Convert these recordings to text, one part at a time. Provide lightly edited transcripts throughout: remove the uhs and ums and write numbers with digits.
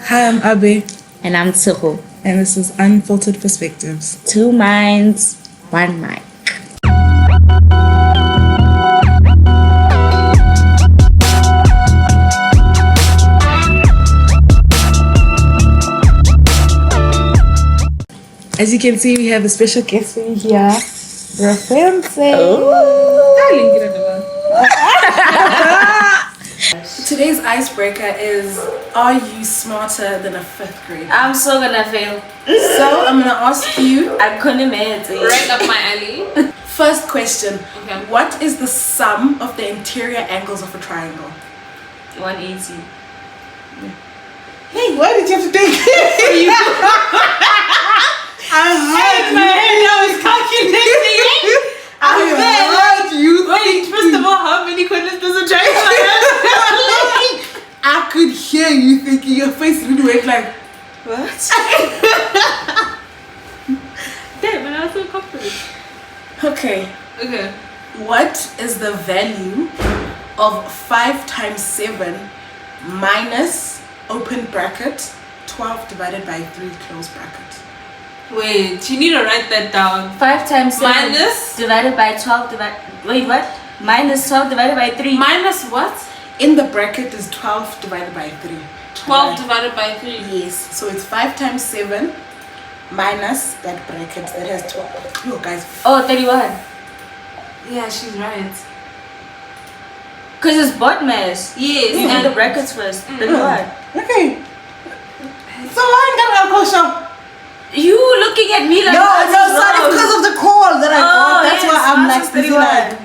Hi, I'm Abe, And I'm Tsuho. and this is Unfiltered Perspectives. 2 minds, 1 mic. As you can see, we have a special guest for you here, Rafael's. Today's icebreaker is, are you smarter than a 5th grader? I'm so gonna fail. So I'm gonna ask you, I couldn't imagine. Right up my alley. first question, Okay. what is the sum of the interior angles of a triangle? 180. Hey, why did you have to take I heard My head, I was calculating. I heard you. Wait, first of all, how many corners does a triangle have? I could hear you thinking, your face really went like, What? Damn, but I was so confident. Okay, Okay. what is the value of 5 times 7 minus, open bracket, 12 divided by 3, close bracket? Wait, you need to write that down. 5 times 7 Minus? divided by 12 Wait, what? Minus 12 divided by 3. Minus what? In the bracket is 12 divided by 3. 12 divided by 3. Yes, so it's 5 times 7 minus that bracket that has 12. Yo, guys. Oh, 31. Yeah, she's right. Because it's bot mass. Yes. You do and the brackets first. 31. okay. So I got a question. You looking at me like No, that no, is sorry, wrong. because of the call that I got. That's yes, why I'm mass like, is busy, 31. like,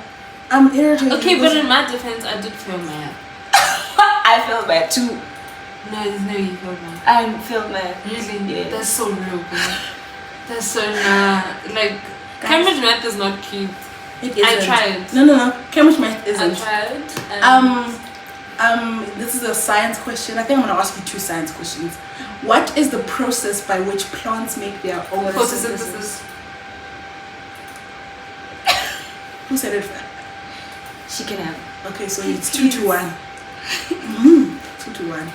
I'm irritated. Okay, but in my defense, I did fail math. I feel bad too. No, there's no you failed math. I feel bad. Really? Yes. That's so real, bro. That's so like Cambridge math is not cute. It I isn't. tried. No. Cambridge math I isn't. tried. This is a science question. I think I'm gonna ask you 2 science questions. What is the process by which plants make their own Photosynthesis. Who said it? She can have it. Okay, so it's 2 to 1. 2 to 1.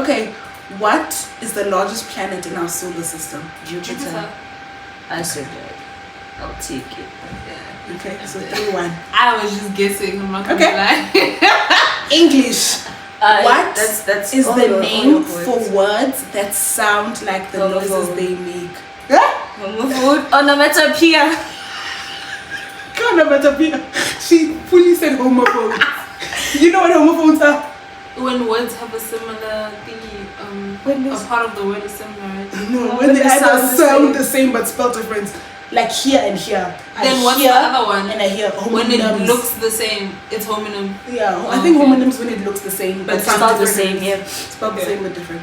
Okay, what is the largest planet in our solar system? Jupiter. I said that. I'll take it. Yeah. Okay, so 3-1. I was just guessing. I'm not gonna Okay. lie. English. What that's is all the your- all name your for words. words that sound like the noises Homophone. they make? Homophone. Onomatopoeia. She fully said homophones. You know what homophones are? When words have a similar thingy, When a there's- part of the word is similar. Right? No, when they either sound the same but spell different. Like here and here. Then I what's hear the other one? And I hear When it homonyms. looks the same, it's homonym. Yeah, I Oh, think okay. homonyms when it looks the same But sound Spelled the different. same, yeah. Spelled the Okay. same but different.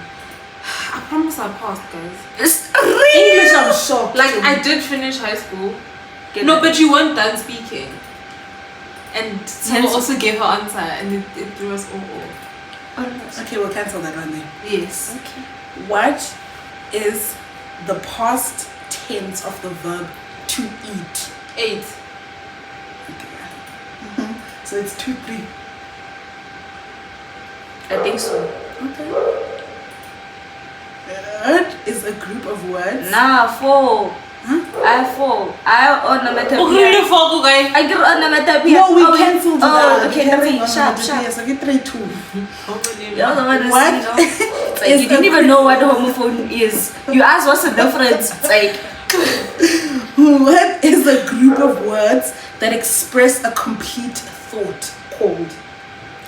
I promise I passed, guys. It's English, I'm shocked. Like I did finish high school. Get No, it. but you weren't done speaking. And someone Hence- also gave her answer, and it threw us all off. Okay, we'll cancel that one then. Yes. What is the past tense of the verb to eat? 8. So it's 2-3. I think so. Okay. Word is a group of words. Nah, 4. Huh? I 4. I onomatopoeia. Okay, fuck, guys. I get onomatopoeia. No, we Oh, cancelled Oh, that. okay, Cancelled 3. on Sharp, the sharp. Yes, okay, 3-2. You're the one What that's, you know, it's like, is you didn't a even know what homophone is. You asked what's the difference. It's like, What is a group of words that express a complete thought called?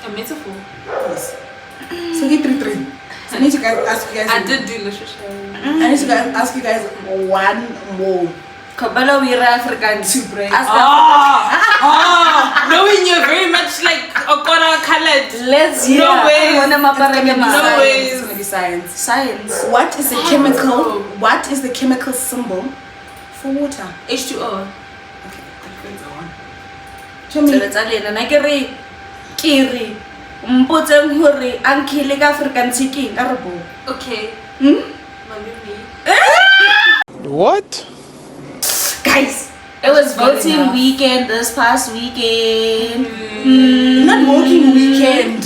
A metaphor. Yes. So get 3-3. So I need to ask you guys. I did do literature. I need to ask you guys one more. Kabalo Wira Afrikaans. To break. Ask Knowing you're very much like Okora colored. Let's hear. No way. Wana maparege ma. No way. It's gonna be science. Science. What is the Science, chemical? bro. What is the chemical symbol for water? H2O. Okay, that's the one. So let's alena na kiri. Kiri. Mpotseng hore ankhile ka Afrikaans ke ka rebo. Okay. Malumi. What? Guys, it was voting weekend this past weekend. Not working weekend.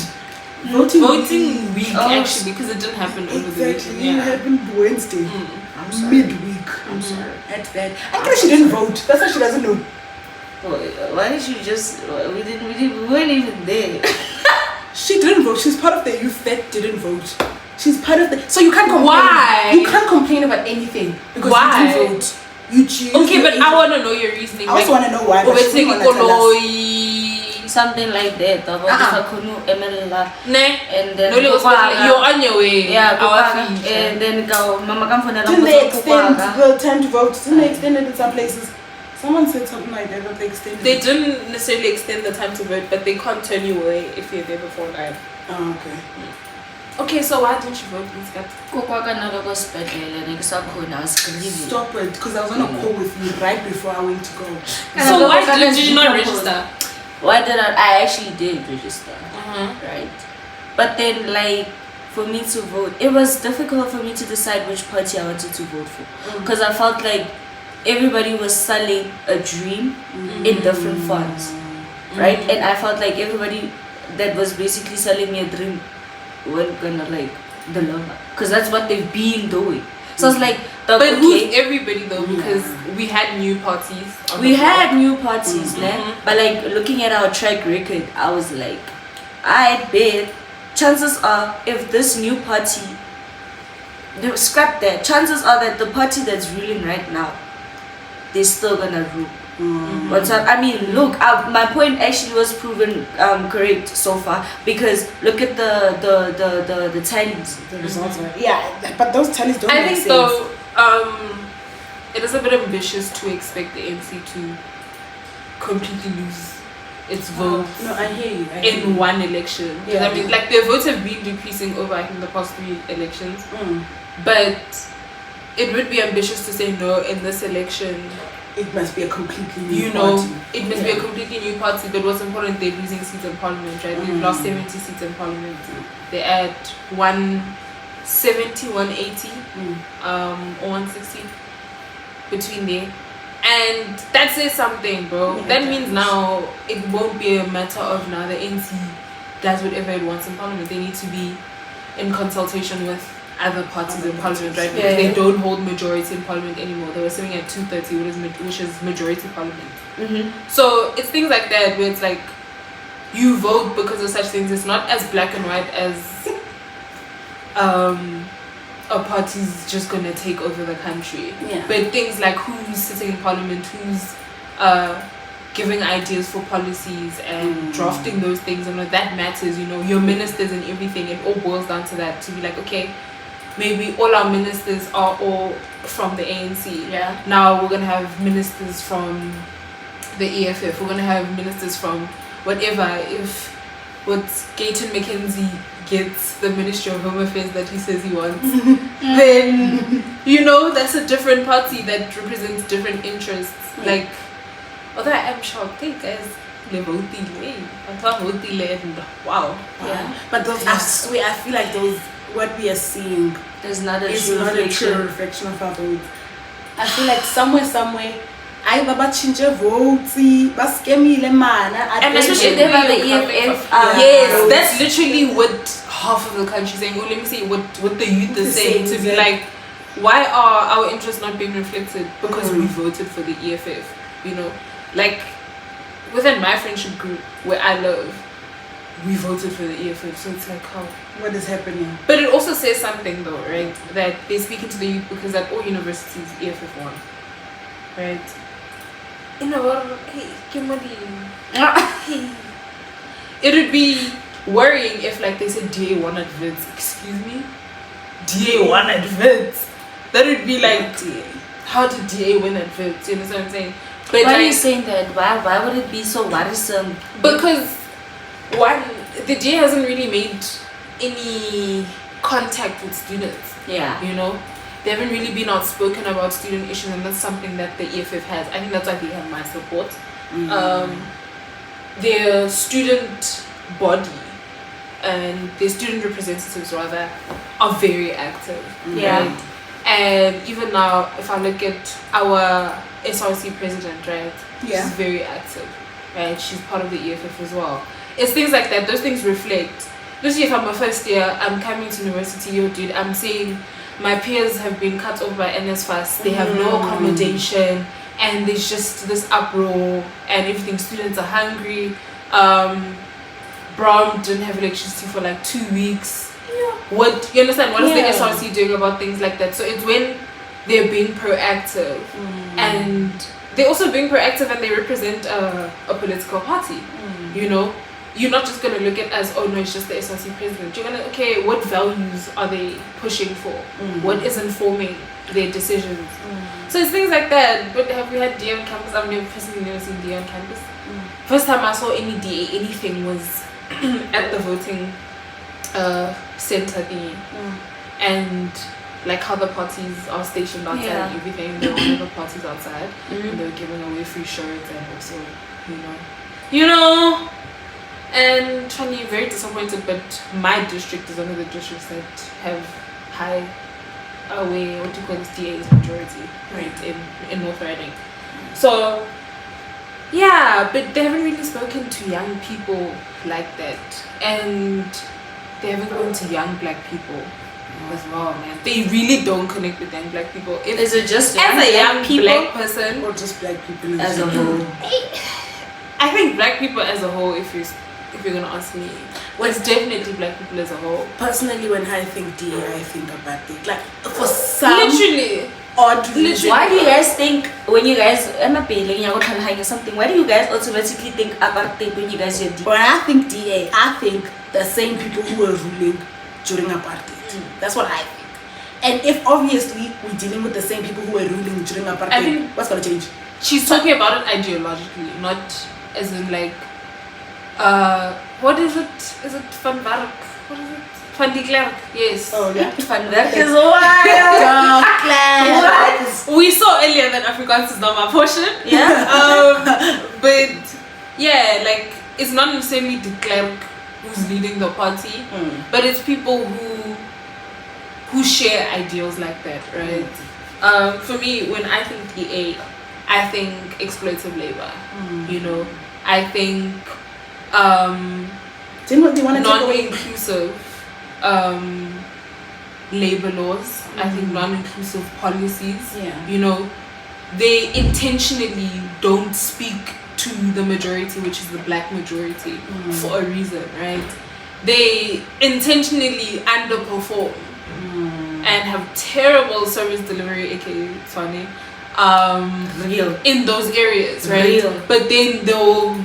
Voting week Oh, actually, because it didn't happen over the Exactly. weekend. It happened Wednesday. I'm sorry. Midweek. I'm sorry. at that. I guess she didn't vote. That's why she doesn't know. Why did you just? We weren't even there. She didn't vote. She's part of the youth that didn't vote. She's part of the. So you can't complain. Why? You can't complain about anything because Why? you didn't vote. You choose. Okay, your but agent. I want to know your reasoning. I also want to know why. But she didn't wanna tell us. Something like that. Ne? And then You're on your way. Yeah, Our and feet. then mama come for Didn't they extend the time to vote? Didn't they extend it in some places? Someone said something like that, but they extended They it. didn't necessarily extend the time to vote, but they can't turn you away if you're there before 9. Oh, okay. Okay, so why didn't you vote, Miss Kat? Stop it, because I was on a call with you right before I went to go. So why did you not register? Why did I actually did register, Uh-huh. right? But then, like, for me to vote, it was difficult for me to decide which party I wanted to vote for, because I felt like everybody was selling a dream in different fonts, right? And I felt like everybody that was basically selling me a dream weren't gonna like deliver, because that's what they've been doing. So I was like, But okay, who's everybody though? Because we had new parties. on we the floor. had new parties, but like looking at our track record, I was like, I bet chances are if this new party, scrap that, chances are that the party that's ruling right now, they're still gonna rule. But I mean, look, my point actually was proven correct so far, because look at the tallies. The results are. Yeah, but those tallies don't I make think sense. though, it is a bit ambitious to expect the ANC to completely lose its vote No, I hear you. I hear in one election. 'Cause Yeah. I mean, like their votes have been decreasing over, I think, the past 3 elections. you. But it would be ambitious to say no in this election. It must be a completely new You know, party. it must be a completely new party. But what's important, they're losing seats in parliament, right? They've lost 70 seats in parliament. They're at 170, 180, or 160 between there. And that says something, bro. Yeah, That it means does. now it won't be a matter of now the NC does whatever it wants in parliament. They need to be in consultation with other parties in parliament, right? Because they don't hold majority in parliament anymore. They were sitting at 230, which is majority parliament. So it's things like that where it's like you vote because of such things. It's not as black and white as a party's just gonna take over the country. Yeah. But things like who's sitting in parliament, who's giving ideas for policies and drafting those things, and that matters. You know, your ministers and everything. It all boils down to that. To be like, okay, maybe all our ministers are all from the ANC. Yeah. Now we're gonna have ministers from the EFF. We're gonna have ministers from whatever. If what Gayton McKenzie gets the Ministry of Home Affairs that he says he wants, then you know that's a different party that represents different interests. Like, although I am shocked, hey guys, wow. Yeah. But those, I swear, I feel like those, what we are seeing There's not a is true not a true reflection. reflection of our votes. I feel like somewhere, I baba change votes, baskemile mana. And especially then they have the where you're coming EFF, from. yeah. Yes, that's literally what half of the country is saying. Or let me say what the youth is saying, to be like, why are our interests not being reflected? Because we voted for the EFF. You know, like within my friendship group where I live, we voted for the EFF. So it's like, how? What is happening? But it also says something though, right? That they're speaking to the youth because at all universities EFF won, right? You know what? Hey, it would be worrying if, like, they said DA won at Vids. Excuse me, DA won at Vids. That would be like, how did DA win at Vids? You know what I'm saying? But Why are you like, saying that? Why would it be so worrisome? because one, the DA hasn't really made any contact with students. Yeah. You know, they haven't really been outspoken about student issues, and that's something that the EFF has. I think that's why they have my support. Their student body and their student representatives rather are very active. Yeah. Right? And even now, if I look at our SRC president, right, Yeah. she's very active, right? She's part of the EFF as well. It's things like that. Those things reflect. especially if I'm a first year, I'm coming to university, yo dude, I'm saying my peers have been cut off by NSFAS, they have no accommodation, and there's just this uproar and everything. Students are hungry. Brown didn't have electricity for like 2 weeks. What, you understand, what is the SRC doing about things like that? So it's when they're being proactive, and they're also being proactive, and they represent a political party. You know, you're not just going to look at as, oh no, it's just the SRC president. You're going to, okay, what values are they pushing for? What is informing their decisions? So it's things like that. But have we had DA on campus? I've personally never seen DA on campus. First time I saw any DA anything was at the voting center thingy. And like how the parties are stationed outside and everything. There were other parties outside, and they were giving away free shirts, and also, you know, and funny, very disappointed. But my district is one of the districts that have high away, what do you call this, DA's majority, right, in North Riding. So yeah, but they haven't really spoken to young people like that, and they haven't gone to young black people as well, man. They really don't connect with young black people. Is it just as a young people? black person, Or just black people as a whole? I think black people as a whole, if you're gonna ask me, it's definitely black people as a whole. Personally, when I think DA, I think about it. Like, for some Literally. odd reason. Why do you guys think, when you guys, I'm not paying something, why do you guys automatically think apartheid when you guys hear DA? When I think DA, I think the same people who were ruling during apartheid. That's what I think. And if obviously we're dealing with the same people who were ruling during apartheid, I think what's gonna change? She's talking about it ideologically, not as in like, what is it? Is it Van Werk? What is it? Van die Klerk, yes. Oh yeah. Van Werk is wild. We saw earlier that Afrikaans is not my portion. Yeah. But yeah, like it's not necessarily de Klerk who's leading the party, but it's people who share ideals like that, right? For me, when I think DA, I think exploitative labor. You know, I think non-inclusive labor laws. I think non-inclusive policies. You know, they intentionally don't speak to the majority, which is the black majority, for a reason, right? They intentionally underperform and have terrible service delivery, aka funny, in those areas, right? But then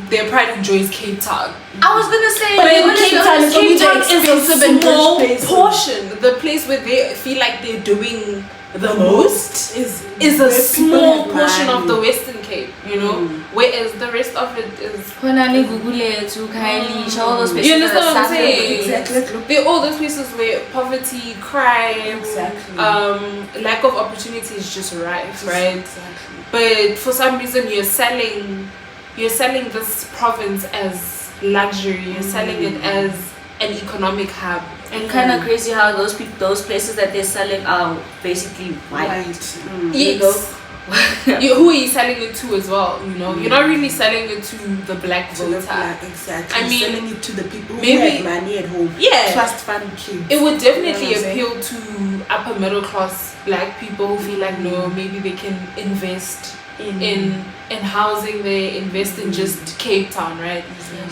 their pride and joy is Cape Town. I was gonna say, But Cape Town is Cape Town only the is expensive a and rich small place. portion. The place where they feel like they're doing the most is a where small people have portion of the money. Western Cape, you know, whereas the rest of it is. all those places. You understand what I'm that are saying? Exactly. They're all those places where poverty, crime, lack of opportunity is just rife, right? Exactly. But for some reason you're selling this province as luxury. You're selling it as an economic hub. And kind of crazy how those places that they're selling are basically white. Yes. Who are you selling it to as well? You know, you're not really selling it to the black To the voter. black, exactly. I mean, selling it to the people who maybe- have money at home. Yeah. Trust fund kids. It would definitely You know what I'm appeal to upper middle class black people who feel like no, maybe they can invest in housing there, invest in just Cape Town, right?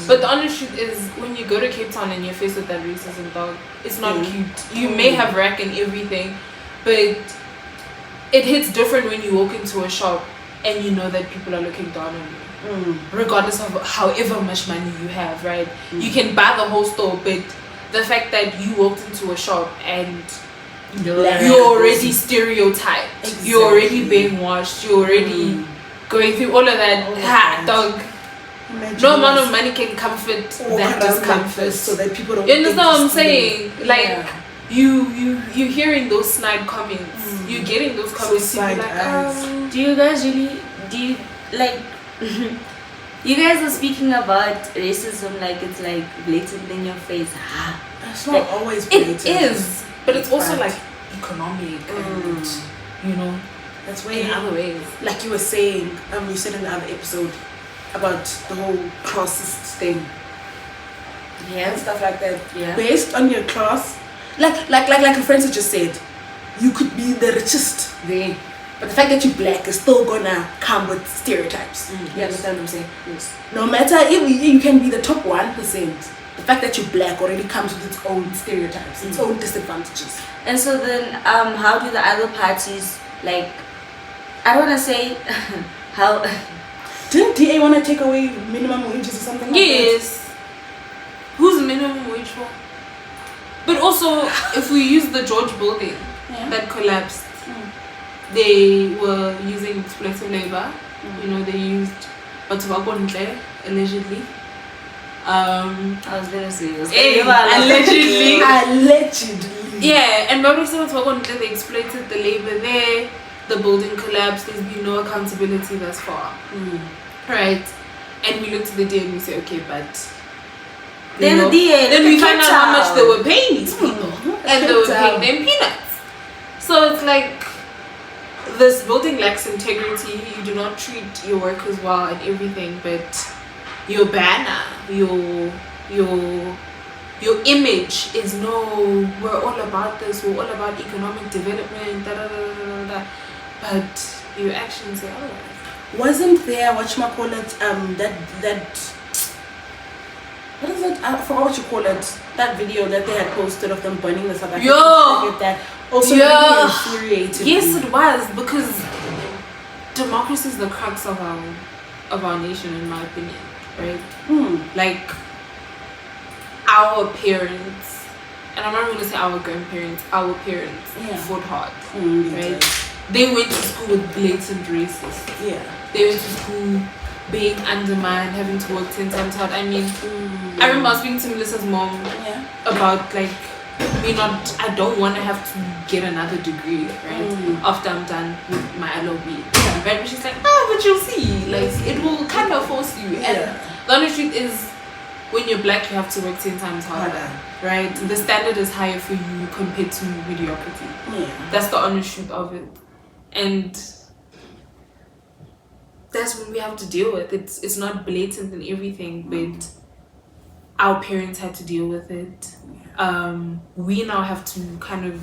But the honest truth is, when you go to Cape Town and you're faced with that racism, dog, it's not cute. You may have rack and everything, but it hits different when you walk into a shop and you know that people are looking down on you, regardless of however much money you have, right? You can buy the whole store, but the fact that you walked into a shop and you're already stereotyped, you're already being washed, you're already going through all of that, dog. Imagine No amount us of money can comfort walk that around discomfort. like this so that people don't You understand think what I'm you're saying? stealing. Like you're hearing those snide comments. You're getting those comments. People side like, eyes. Do you guys really like you guys are speaking about racism like it's like blatant in your face. It's not always blatant. it is, but it's also But- like economic and you know, That's in why, other ways. like you were saying, you said in the other episode about the whole classist thing. and stuff like that. Yeah. Based on your class, like a friend just said, you could be the richest there, but the fact that you're black is still gonna come with stereotypes. You understand what I'm saying? Yes. No matter if you can be the top 1%, the fact that you're black already comes with its own stereotypes, its own disadvantages. And so then, how do the other parties, like, I don't want to say how. Didn't DA want to take away minimum wages or something like that? Yes. Who's minimum wage for? But also, if we use the George building that collapsed, they were using exploitative labor. You know, they used Batubakondle, allegedly. I was gonna say allegedly. Allegedly. Yeah, and Batubakondle, they exploited the labor there. The building collapsed. There's been no accountability thus far. Right? And we looked at the DA and we say, okay, but then the DA, then we find out how much they were paying these people, and they were paying them peanuts. So it's like, this building lacks integrity. You do not treat your workers well and everything, but your banner, your image is no, we're all about this, we're all about economic development, but your actions say otherwise. Wasn't there that what is it? I forgot what you call it. That video that they had posted of them burning the South African flag, that also really infuriated me. Yes, it was, because democracy is the crux of our nation, in my opinion, right? Like, our parents, and I'm not going to say our grandparents, our parents fought hard, right? They went to school with blatant racists. Yeah. They went to school being undermined, having to work 10 times hard. I mean, I remember I was speaking to Melissa's mom about, like, I don't want to have to get another degree, right? After I'm done with my LOB. Right? But she's like, but you'll see. Like, it will kind of force you. And the honest truth is, when you're black, you have to work 10 times harder. Right? The standard is higher for you compared to mediocrity. Yeah. That's the honest truth of it. And that's what we have to deal with. It's not blatant and everything, but our parents had to deal with it. We now have to kind of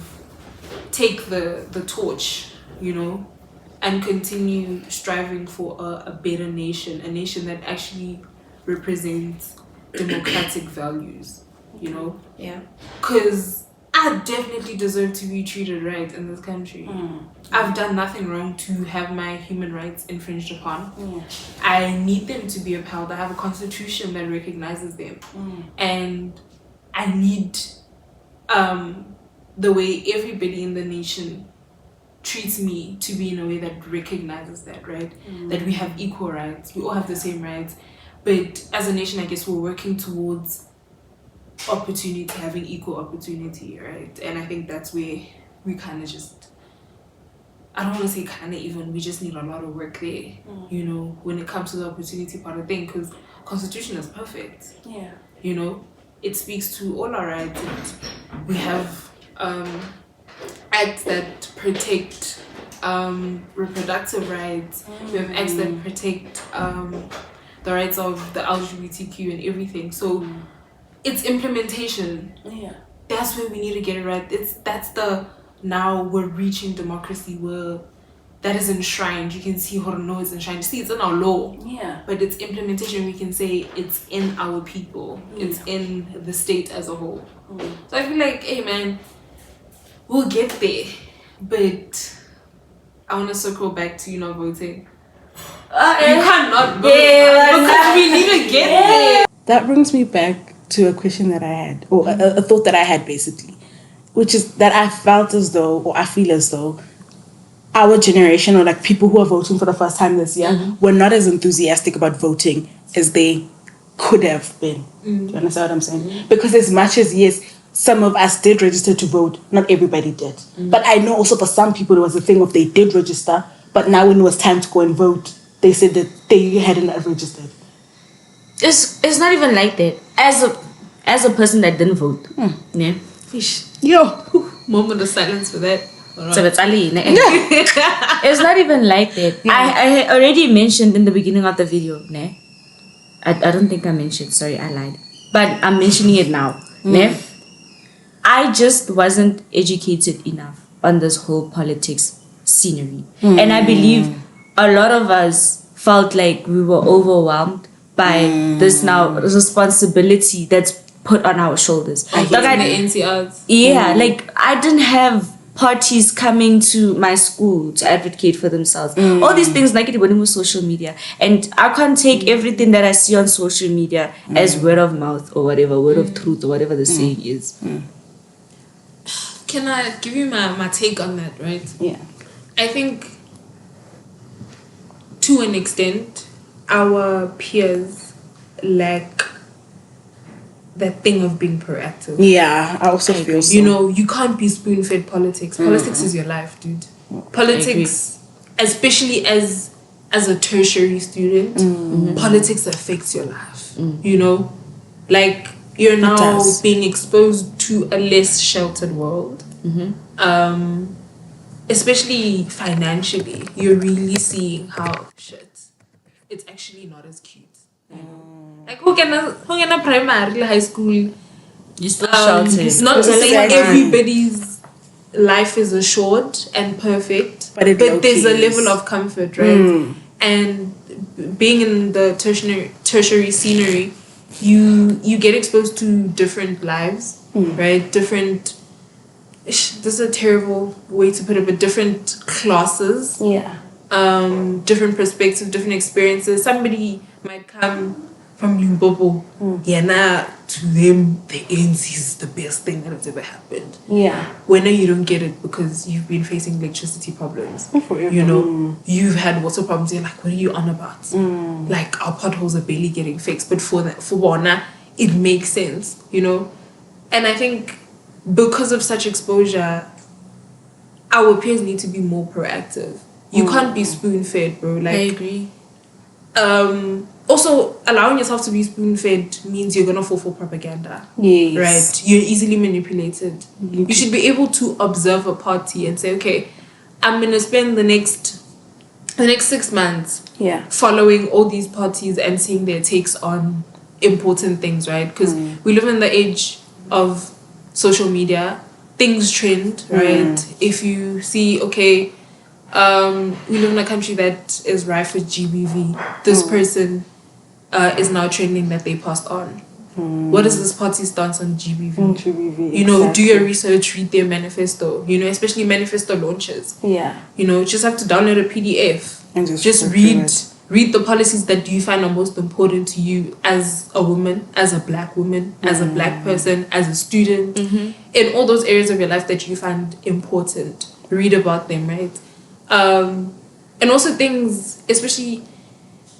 take the torch, you know, and continue striving for a better nation, a nation that actually represents democratic values, you know? Yeah. Because I definitely deserve to be treated right in this country. I've done nothing wrong to have my human rights infringed upon. I need them to be upheld. I have a constitution that recognizes them. And I need the way everybody in the nation treats me to be in a way that recognizes that, right? That we have equal rights. We all have the same rights. But as a nation, I guess we're working towards opportunity, having equal opportunity, right? And I think that's where we kind of just, I don't want to say kind of even, we just need a lot of work there, you know, when it comes to the opportunity part of thing, because Constitution is perfect. Yeah. You know, it speaks to all our rights. We have acts that protect reproductive rights. We have acts that protect the rights of the LGBTQ and everything. So it's implementation. Yeah. That's where we need to get it right. That's the, now we're reaching democracy where that is enshrined. You can see how no, it's enshrined. See, it's in our law. Yeah. But it's implementation. We can say it's in our people. It's in the state as a whole. So I feel like, hey man, we'll get there. But I want to circle back to, you know, voting. You cannot vote because we need to get there. That brings me back to a question that I had, or a thought that I had basically, which is that I felt as though, or I feel as though, our generation, or like people who are voting for the first time this year, were not as enthusiastic about voting as they could have been. Do you understand what I'm saying? Because as much as, yes, some of us did register to vote, not everybody did. But I know also for some people, there was a thing of they did register, but now when it was time to go and vote, they said that they hadn't registered. It's not even like that. As a person that didn't vote, yeah. Fish. Yo, Moment of silence for that. So it's not even like that. I already mentioned in the beginning of the video, ne? I don't think I mentioned. Sorry, I lied. but I'm mentioning it now. Ne? I just wasn't educated enough on this whole politics scenery. And I believe a lot of us felt like we were overwhelmed by this now responsibility that's put on our shoulders. Like the NCRs. Yeah, like I didn't have parties coming to my school to advocate for themselves. All these things like it with social media. And I can't take everything that I see on social media as word of mouth or whatever, word of truth or whatever the saying is. Can I give you my take on that, right? Yeah. I think to an extent our peers lack that thing of being proactive. Yeah, I also feel so. You know, you can't be spoon-fed politics. Politics is your life, dude. Politics, especially as a tertiary student, politics affects your life. You know, like you're now being exposed to a less sheltered world. Especially financially, you're really seeing how it's actually not as cute. Like who can a primary high school? You still sheltered. It's not to say everybody's life is assured and perfect, but there's a level of comfort, right? And being in the tertiary scenery, you get exposed to different lives, right? Different. This is a terrible way to put it, but different classes. Yeah. Different perspectives, different experiences. Somebody might come from Limpopo. Yeah, now to them, the ANC is the best thing that has ever happened. Yeah. When you don't get it because you've been facing electricity problems. You know, you've had water problems. You're like, what are you on about? Like, our potholes are barely getting fixed. But for Wana, it makes sense, you know? And I think because of such exposure, our peers need to be more proactive. You can't be spoon-fed, bro. Like, I agree. Also, allowing yourself to be spoon-fed means you're gonna fall for propaganda. Yes. Right? You're easily manipulated. You should be able to observe a party and say, okay, I'm gonna spend the next 6 months following all these parties and seeing their takes on important things, right? Because we live in the age of social media. Things trend, right? If you see, okay, we live in a country that is rife with GBV. This person is now trending that they passed on. What is this party stance on GBV? You know, do your research, read their manifesto. You know, especially manifesto launches. Yeah. You know, just have to download a PDF And just read the policies that you find are most important to you as a woman, as a black woman, as a black person, as a student, in all those areas of your life that you find important. Read about them, right? And also things, especially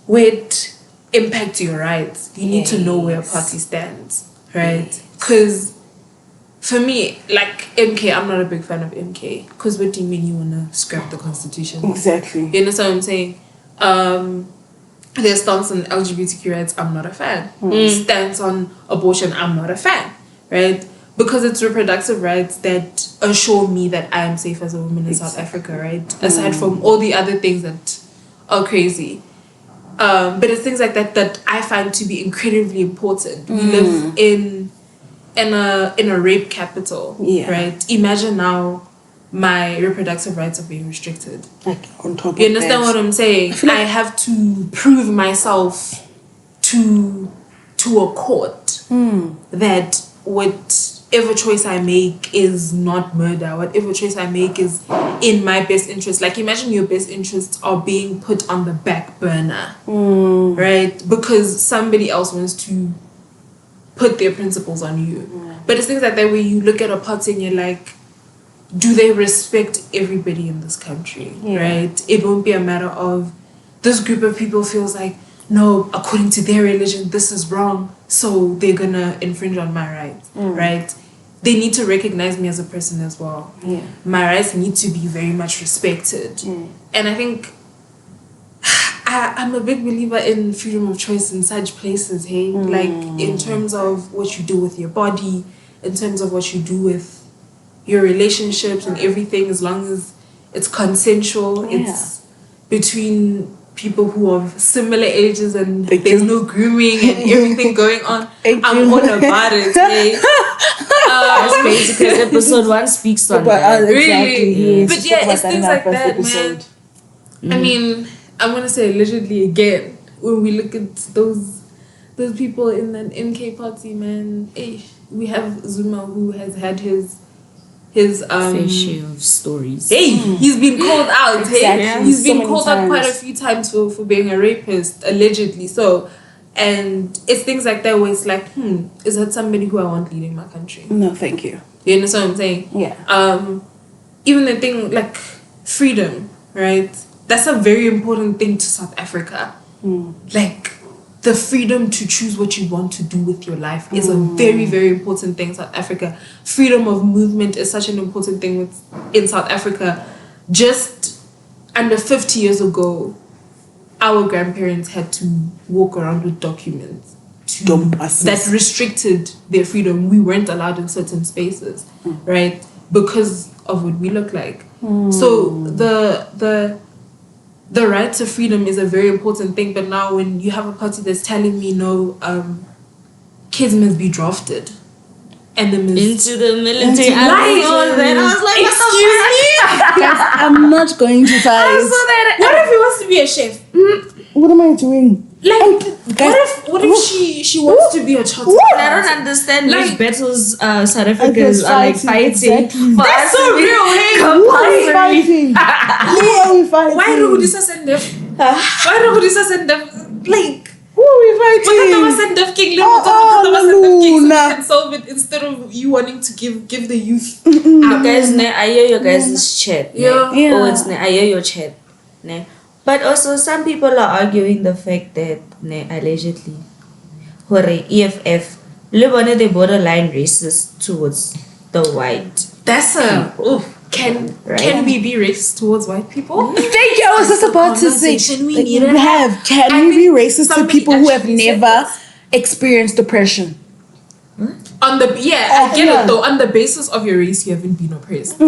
where it impacts your rights. You need to know where a party stands, right? Because for me, like MK, I'm not a big fan of MK. Because what do you mean you want to scrap the constitution? Exactly. You understand what I'm saying? Their stance on LGBTQ rights, I'm not a fan. Stance on abortion, I'm not a fan, right? Because it's reproductive rights that assure me that I am safe as a woman in South Africa, right? Aside from all the other things that are crazy. But it's things like that I find to be incredibly important. We live in a rape capital, right? Imagine now my reproductive rights are being restricted. Like on top of you understand that. what I'm saying? I have to prove myself to a court that whatever choice I make is not murder. Whatever choice I make is in my best interest. Like imagine your best interests are being put on the back burner, right? Because somebody else wants to put their principles on you. But it's things like that where you look at a party and you're like, do they respect everybody in this country, right? It won't be a matter of this group of people feels like, no, according to their religion, this is wrong, so they're gonna infringe on my rights, right? They need to recognize me as a person as well. My rights need to be very much respected. And I think I'm a big believer in freedom of choice in such places, hey? Like, in terms of what you do with your body, in terms of what you do with your relationships and everything, as long as it's consensual, it's between people who are of similar ages and Thank there's you. no grooming and everything going on. Thank I'm you. all about it. Hey. That's basically episode 1 speaks on But, that. exactly. Really? Yes. But We yeah, spoke about it's that in things our like first that, episode. man. I mean, I'm gonna say allegedly again when we look at those people in the NK party, man. Hey, we have Zuma who has had his Fair share of stories. Hey, he's been called out. Exactly. Hey, he's So been many called out quite a times. few times for being a rapist, allegedly. So, and it's things like that where it's like, is that somebody who I want leading my country? No, thank you. You understand what I'm saying? Yeah. Even the thing like freedom, right? That's a very important thing to South Africa. Like the freedom to choose what you want to do with your life is a very, very important thing in South Africa. Freedom of movement is such an important thing in South Africa. Just under 50 years ago, our grandparents had to walk around with documents that restricted their freedom. We weren't allowed in certain spaces, right? Because of what we look like. So the right to freedom is a very important thing, but now when you have a party that's telling me no, kids must be drafted and they must Into the military. I saw that. I was like, excuse me? Guys, I'm not going to fight. I saw that. What if he wants to be a chef? What am I doing? Like, guys, what if she wants to be a child? I don't understand which Like- battles South Africans are like fighting. Exactly. For That's us so to be real, hey? Who are we compulsory. fighting? Who are we fighting? Why do Hudisa send them? Why do Hudisa send them? Like, Who are we fighting? what send them King Luna. can solve it instead of you wanting to give the youth. Guys, I hear your guys' chat. Yeah. Yeah. Oh, it's I hear your chat. Ne. But also, some people are arguing the fact that allegedly, hore EFF, they borderline racist towards the white. That's a can we be racist towards white people? Thank you. I was just about to say. Conversation we like, need to have. Can I we be mean, racist to somebody people who have actually said never experienced depression? On the I get yeah. it though. On the basis of your race, you haven't been oppressed.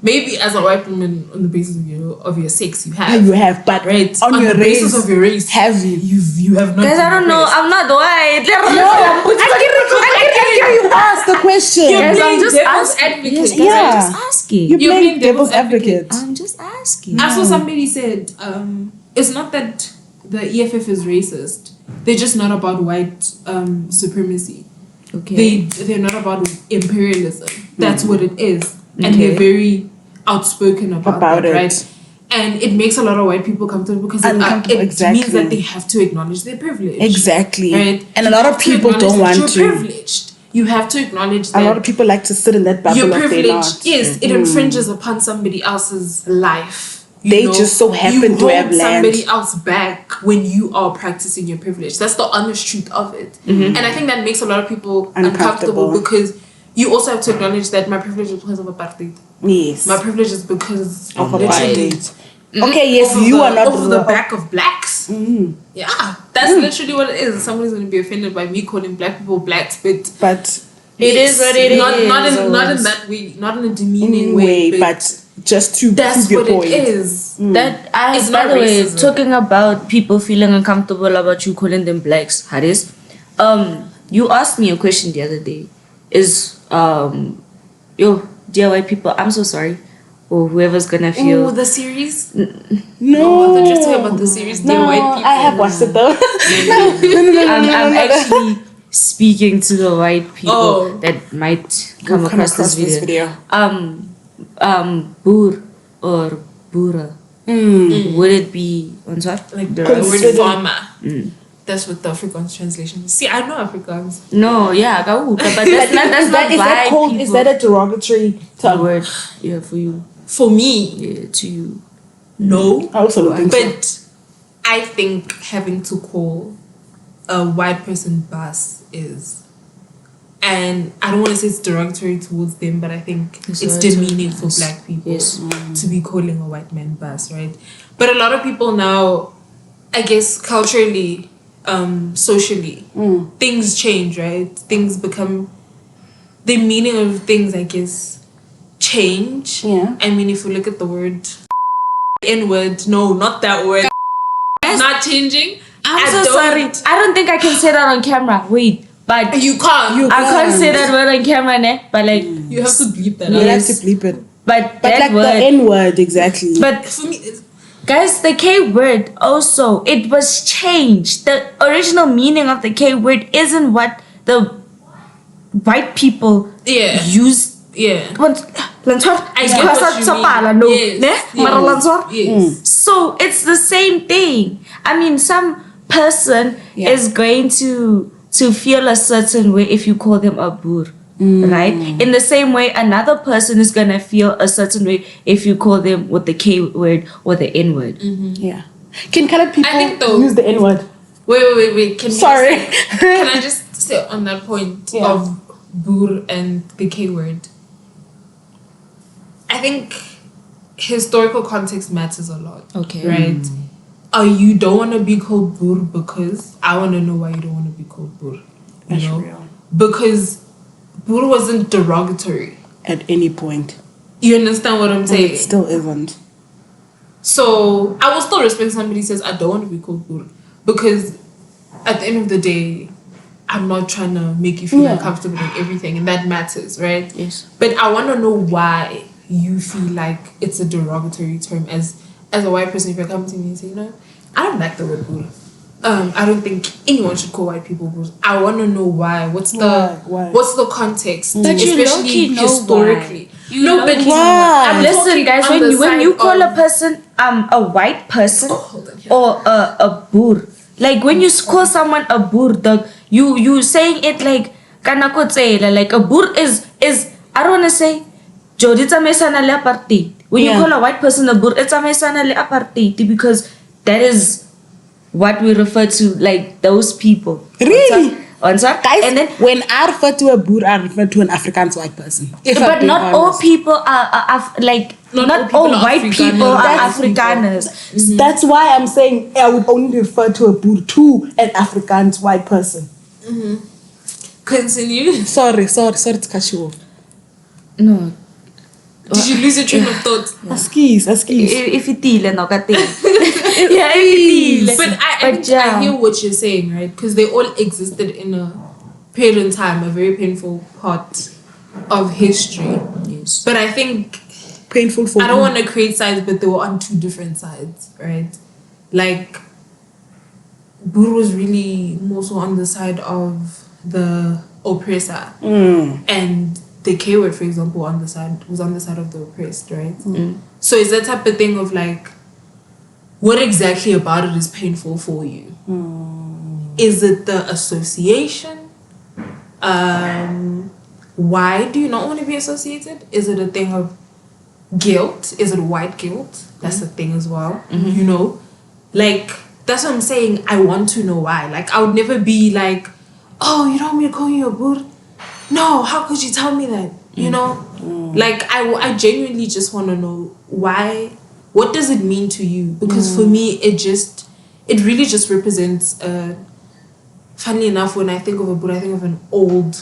Maybe as a white woman, on the basis of your sex, you have. You have, but Right. on your the basis race, of your race, have you? You have not. Guys, been I don't know. oppressed. I'm not white. I can hear you ask the question. You're Guys, I'm playing just devil's asking. advocate. Yes, guys, Yeah. I'm just asking. You're You're playing playing devil's devil's advocate. I'm just asking. I saw somebody said, it's not that the EFF is racist. They're just not about white supremacy. Okay. They're not about imperialism. That's what it is, and Okay. they're very outspoken about About that, it. right? And it makes a lot of white people comfortable because Uncomfortable, it exactly. means that they have to acknowledge their privilege. Exactly. Right? And a You lot have of to people acknowledge don't that want you're to. privileged. You have to acknowledge A that lot of people like to sit in that bubble your of they're privilege, not. yes, it infringes upon somebody else's life. They just so happen you to have hold land. somebody else back when you are practicing your privilege. That's the honest truth of it. And I think that makes a lot of people uncomfortable because you also have to acknowledge that my privilege is because of apartheid. Yes. My privilege is because Of literally apartheid. Okay, yes, off of you the, are not off of the back of blacks. Yeah, that's literally what it is. Somebody's going to be offended by me calling black people blacks, but It is what it not, is. Not in that way, not in a demeaning way, but just to that's prove your what point. it is. That I, It's by not the way, racism. talking about people feeling uncomfortable about you calling them blacks, Haris. You asked me a question the other day. Is yo, dear white people, I'm so sorry. Or whoever's gonna feel Oh, the series? No, I thought you were talking about the series, Dear no, White People. I have watched it though. I'm actually speaking to the white people Oh. that might come across this video. Boer or Boera. Would it be on what? Like The the right- word farmer. That's what the Afrikaans translation is. See, I know Afrikaans. No, yeah, but that's not is that white called? people. Is that a derogatory term? word? Yeah, for you, For me, yeah, to you. no. I also don't think so. But I think having to call a white person bus is, and I don't want to say it's derogatory towards them, but I think It's it's derogatory, demeaning for yes. black people Yes. to be calling a white man bus, right? But a lot of people now, I guess culturally, socially, things change, right? Things become, the meaning of things, I guess, change. Yeah. I mean, if you look at the word N-word, no, not that word. is not changing. I'm so sorry. I don't think I can say that on camera. Wait, but You can't. I can't say that word on camera, ne? But like, You have to bleep that You out. have to bleep it. but But that like word. the N word, exactly. But For me, it's, guys, the K word also, it was changed. The original meaning of the K word isn't what the white people use. Yeah. I get what you mean. Yes. So it's the same thing. I mean, some person is going to feel a certain way if you call them a boer, right? In the same way, another person is gonna feel a certain way if you call them with the K word or the N word. Yeah. Can colored people think though- use the N word? Wait. Sorry. Can I just say on that point of boer and the K word? I think historical context matters a lot. Okay. Right? You don't want to be called boer because I want to know why you don't want to be called boer. That's real. Because boer wasn't derogatory. At any point. You understand what I'm saying? It still isn't. So I will still respect somebody who says I don't want to be called boer, because at the end of the day, I'm not trying to make you feel uncomfortable and everything, and that matters, right? Yes. But I want to know why you feel like it's a derogatory term as a white person. If you come to me and say, you know, I don't like the word boer. I don't think anyone should call white people boers. I want to know why. What's the context? But you especially low-key know historically. why. You low-key know why. I'm Listen, talking guys, on the when you side call of- a person a white person hold on, or a boer, like when you call someone a boer, you saying it like kanako tsela, like a boer is I don't wanna say Jodi tsamaisana le apartheid. When you call a white person a boer, it's tsamaisana le apartheid, because that is what we refer to, like those people. Really? Answer? Guys, And then when I refer to a boer, I refer to an Afrikaans white person. If I'm but being not all honest. people are like not all white people are Afrikaners. That's why I'm saying I would only refer to a boer to an Afrikaans white person. Continue. Sorry to cut you off. No. Did you lose your train of thought? Askies. If it is, no, got yeah, if it is. But I hear what you're saying, right? Because they all existed in a period in time, a very painful part of history. Yes. But I think Painful for I don't you. want to create sides, but they were on two different sides, right? Like boer was really more so on the side of the oppressor, and the K word, for example, was on the side of the oppressed, right? So it's that type of thing of like, what exactly about it is painful for you? Is it the association? Why do you not want to be associated? Is it a thing of guilt? Is it white guilt? That's the thing as well. You know, like that's what I'm saying. I want to know why. Like I would never be like, oh, you don't want me to call you a boer? No, how could you tell me that? You know, like I genuinely just want to know why. What does it mean to you? Because for me, it really just represents. Funny enough, when I think of a boer, I think of an old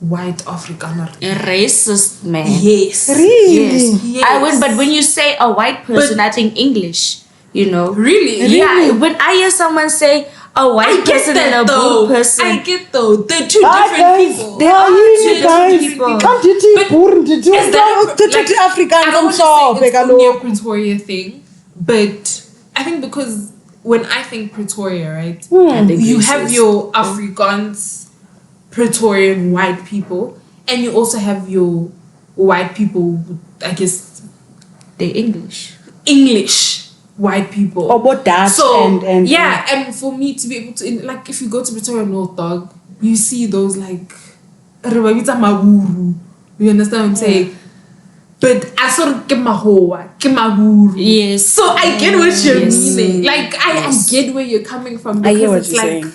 white Afrikaner. A racist man. Yes. Really? Yes. But when you say a white person, I think English. You know. Really? Yeah. When I hear someone say a white person and a boer person, I get though. They're two different people. They are two different guys. people. Come to boer, Is that Afrikaans. I don't I'm want to sorry. say it's only a Pretoria thing, but I think because when I think Pretoria, right, I think you racist. have your Afrikaans, Pretorian white people, and you also have your white people, I guess, They English. English white people. Or what Dutch So and yeah, and for me to be able to like, if you go to Pretoria North, dog, you see those like Rebabita Maburu. You understand what I'm saying? But I sort of get my Maburu. Yes. So I get what you're Yes. meaning. Like I get where you're coming from. I Because hear what it's you're like, saying.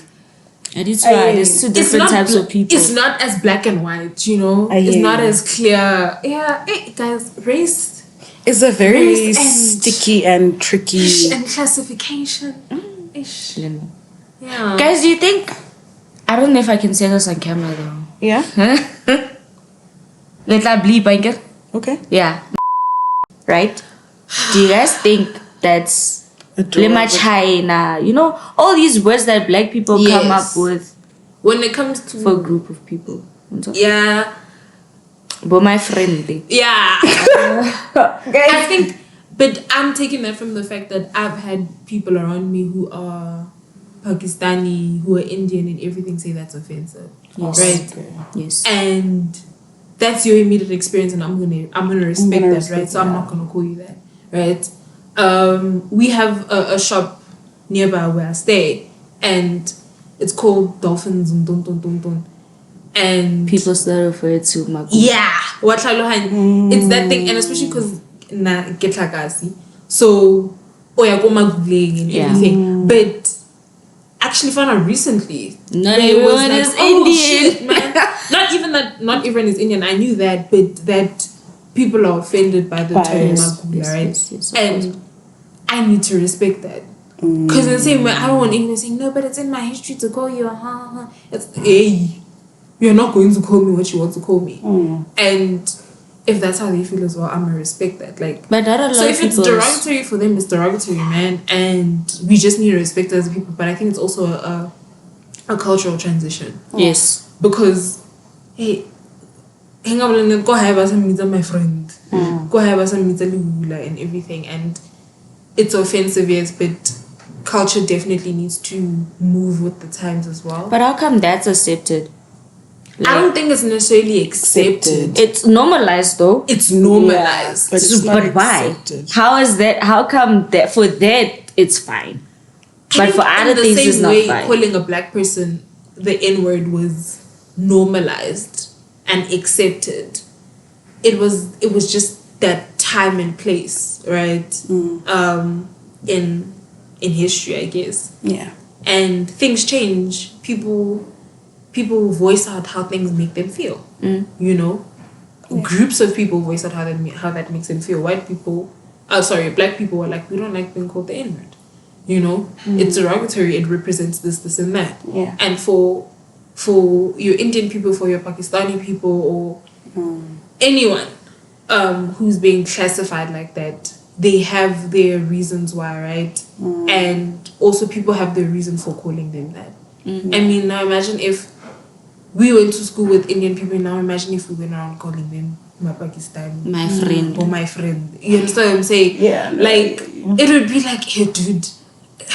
And it's right. It's two different types of people. It's not as black and white, you know. I It's hear not you. as clear. Yeah, guys, race It's a very Race and- sticky and tricky. and classification. Ish. Yeah. Guys, do you think? I don't know if I can say this on camera though. Yeah. Let that bleep, Okay. Yeah. Right? Do you guys think that's Lema China, you know, all these words that black people come up Yes. with When it comes to for a group of people. yeah, But my friend, yeah. I think, but I'm taking that from the fact that I've had people around me who are Pakistani, who are Indian, and everything say that's offensive, Yes. right? Okay. yes, And that's your immediate experience, and I'm gonna respect that, right? So I'm that. not gonna call you that, right? We have a shop nearby where I stay, and it's called Dolphins and Dun Dun Dun Dun. And people still refer to Magu. yeah, it's that thing, and especially because na getlakasi, so googling and Yeah. everything. But actually, found out recently, Not where it was everyone like, is oh, Indian. shit, man. Not even that. Not everyone is Indian. I knew that, but that people are offended by the term Yes, magula, right? yes, of And I need to respect that. Because in the same way, I don't want anyone saying, no, but it's in my history to call you a It's, hey, you're not going to call me what you want to call me. And if that's how they feel as well, I'm going to respect that. Like, But not a lot so of if it's people. derogatory for them, it's derogatory, man. And we just need to respect it as people. But I think it's also a cultural transition. Yes. Because, hey, hang on, go have some meet my friend. Go have some meet and everything. And it's offensive, yes, but culture definitely needs to move with the times as well. But how come that's accepted? I don't think it's necessarily accepted. It's normalized though. It's normalized. But it's not But why? accepted. How is that? How come that for that it's fine, I but think for other in the things same it's not way, fine? calling a black person the N-word was normalized and accepted. It was just that time and place, right? In history, I guess. Yeah. And things change. People voice out how things make them feel. You know, groups of people voice out how that makes them feel. White people, black people are like, we don't like being called the N-word. You know, it's derogatory. It represents this, and that. Yeah. And for your Indian people, for your Pakistani people, or anyone who's being classified like that, they have their reasons why, right? And also people have their reason for calling them that. I mean, now imagine if we went to school with Indian people. Now imagine if we went around calling them my Pakistani, My friend. or my friend. You understand what I'm saying? Yeah, no, Like it would be like, hey, dude.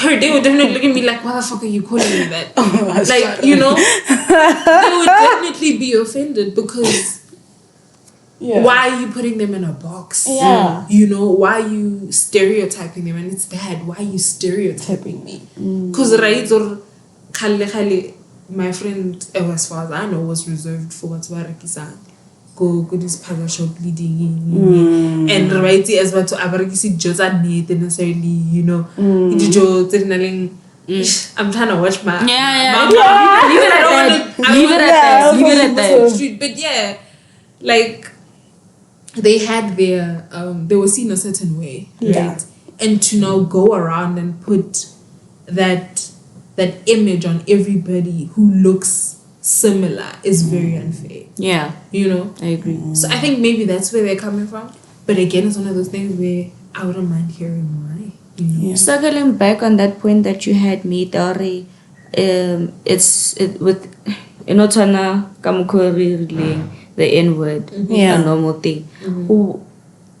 They would definitely look at me like, why the fuck are you calling me that? Like, you know, they would definitely be offended because why are you putting them in a box? Yeah. You know, why are you stereotyping them? And it's bad. Why are you stereotyping me? Because my friend, as far as I know, was reserved for what's Warakisa. Go this paga shop leading and right as well to abarakisi joza need necessarily, you know. I'm trying to watch my Leave it at that. street, but yeah, like they had their they were seen a certain way, right? Yeah. And to now go around and put that image on everybody who looks similar is very unfair. Yeah, You know? I agree. So I think maybe that's where they're coming from. But again, it's one of those things where I wouldn't mind hearing why. You know? Yeah. Circling back on that point that you had made, Ari, it's with Inotana Kamukori the N-word, Yeah. a normal thing.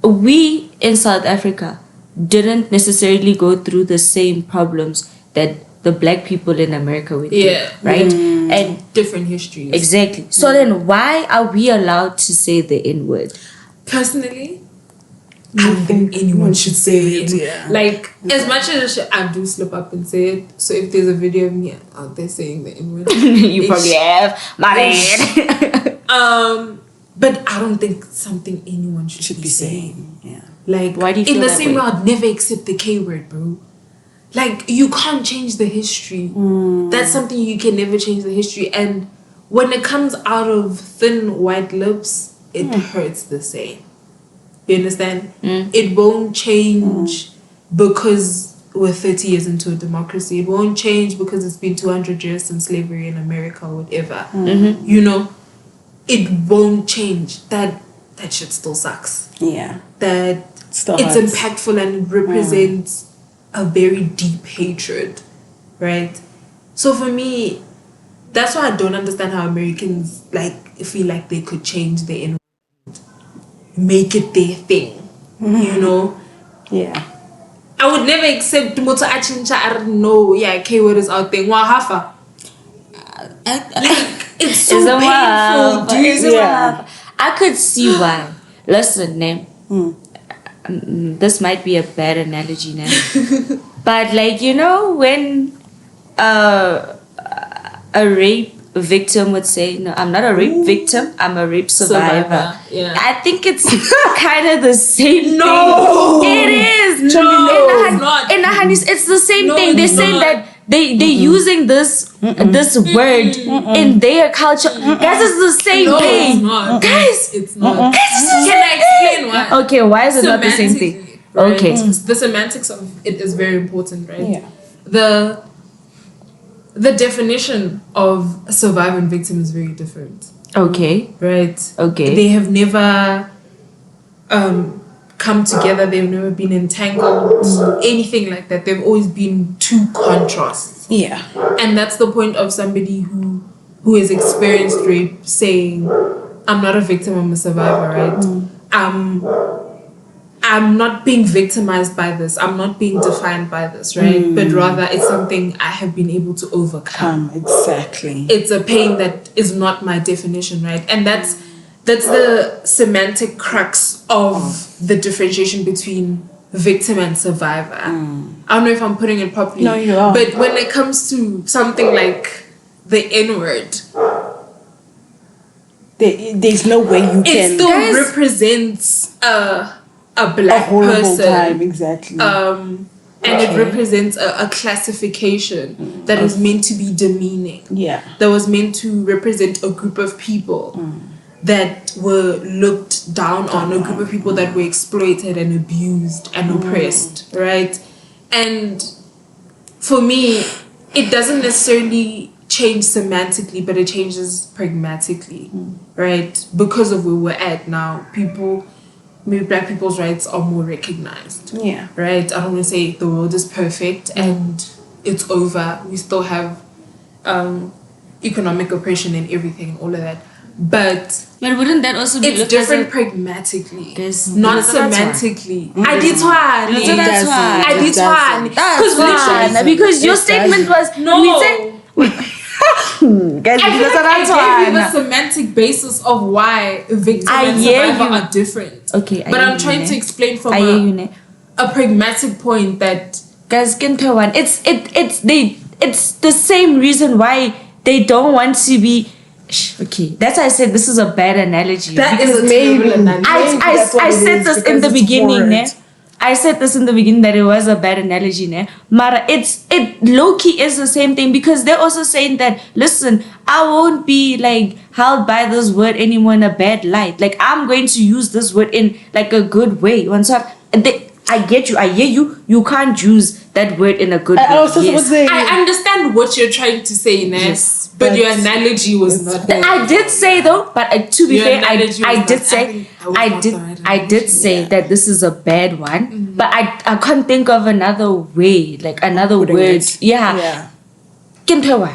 We in South Africa didn't necessarily go through the same problems that the black people in America went through, Yeah. right? And Different histories. exactly. So then why are we allowed to say the N-word? Personally, I don't think anyone should say it. Yeah. Like, as much as I do slip up and say it, so if there's a video of me out there saying the N-word, You probably have. My bad. but I don't think something anyone should be saying. Yeah. Like, Why do you in feel the that same way? way, I'd never accept the K word, bro. Like, you can't change the history. That's something you can never change the history. And when it comes out of thin white lips, it hurts the same. You understand? It won't change because we're 30 years into a democracy. It won't change because it's been 200 years since slavery in America or whatever. You know, it won't change. That shit still sucks. Yeah. That Still it's hurts. impactful and it represents a very deep hatred, right? So for me, that's why I don't understand how Americans feel like they could change their environment, make it their thing, you know? Yeah. I would never accept moto achincha. I don't know. Yeah, K-word is out there. Wahafa. It's so painful, dude. Yeah. I could see why. Listen, name. This might be a bad analogy now, but like, you know, when a rape victim would say, "No, I'm not a rape victim. I'm a rape survivor." Yeah. I think it's kind of the same No! thing. It is. No, it's not. In the honeys, it's the same No, thing. They're it's saying not. that they're using this word in their culture. Guys, it's the same No, thing. it's not. Guys, It's not. guys, it's the Can I explain why? Okay, why is it not the same thing? Semantically, right? Okay. The semantics of it is very important, right? Yeah. The definition of survivor and victim is very different, Okay. right? Okay. They have never come together. They've never been entangled, anything like that. They've always been two contrasts. Yeah. And that's the point of somebody who has experienced rape saying, I'm not a victim, I'm a survivor, right? I'm not being victimized by this. I'm not being defined by this, right? But rather it's something I have been able to overcome. Exactly. It's a pain that is not my definition, right? And that's the semantic crux of the differentiation between victim and survivor. I don't know if I'm putting it properly. No, you are. But when it comes to something like the N-word, There's no way you it can. still represents a a black horrible person. time, exactly. And it represents a classification that is meant to be demeaning. Yeah. That was meant to represent a group of people that were looked down on, a group of people that were exploited and abused and oppressed, right? And for me, it doesn't necessarily change semantically, but it changes pragmatically, right? Because of where we're at now, maybe black people's rights are more recognized. Yeah. Right? I don't want to say the world is perfect and it's over. We still have economic oppression and everything, all of that. But wouldn't that also be it's looked different as a- pragmatically, Guys, not that's why. semantically. Mm. I did one. That's why. I did one. That's literally- fine, because your statement was No. we said guys, I feel that's like I what gave you the semantic basis of why victim I and hear survivor you. are different. Okay, I but hear I'm you, trying ne? to explain from I hear you, ne? a pragmatic point that Guys, can tell one. It's the same reason why they don't want to be. Okay, that's why I said this is a bad analogy. that because is a terrible analogy. I said this in the beginning, ne? I said this in the beginning that it was a bad analogy, ne? Mara, it low-key is the same thing, because they're also saying that, listen, I won't be like held by this word anymore in a bad light. Like, I'm going to use this word in like a good way. I get you, I hear you. You can't use that word in a good way. Yes. I understand what you're trying to say, ne? Yes, but your analogy was not that. I did say though, but to be Your fair, analogy I was did not- say I did say that this is a bad one, but I can't think of another way, like another Putting word. it. Yeah. Yeah. Can tell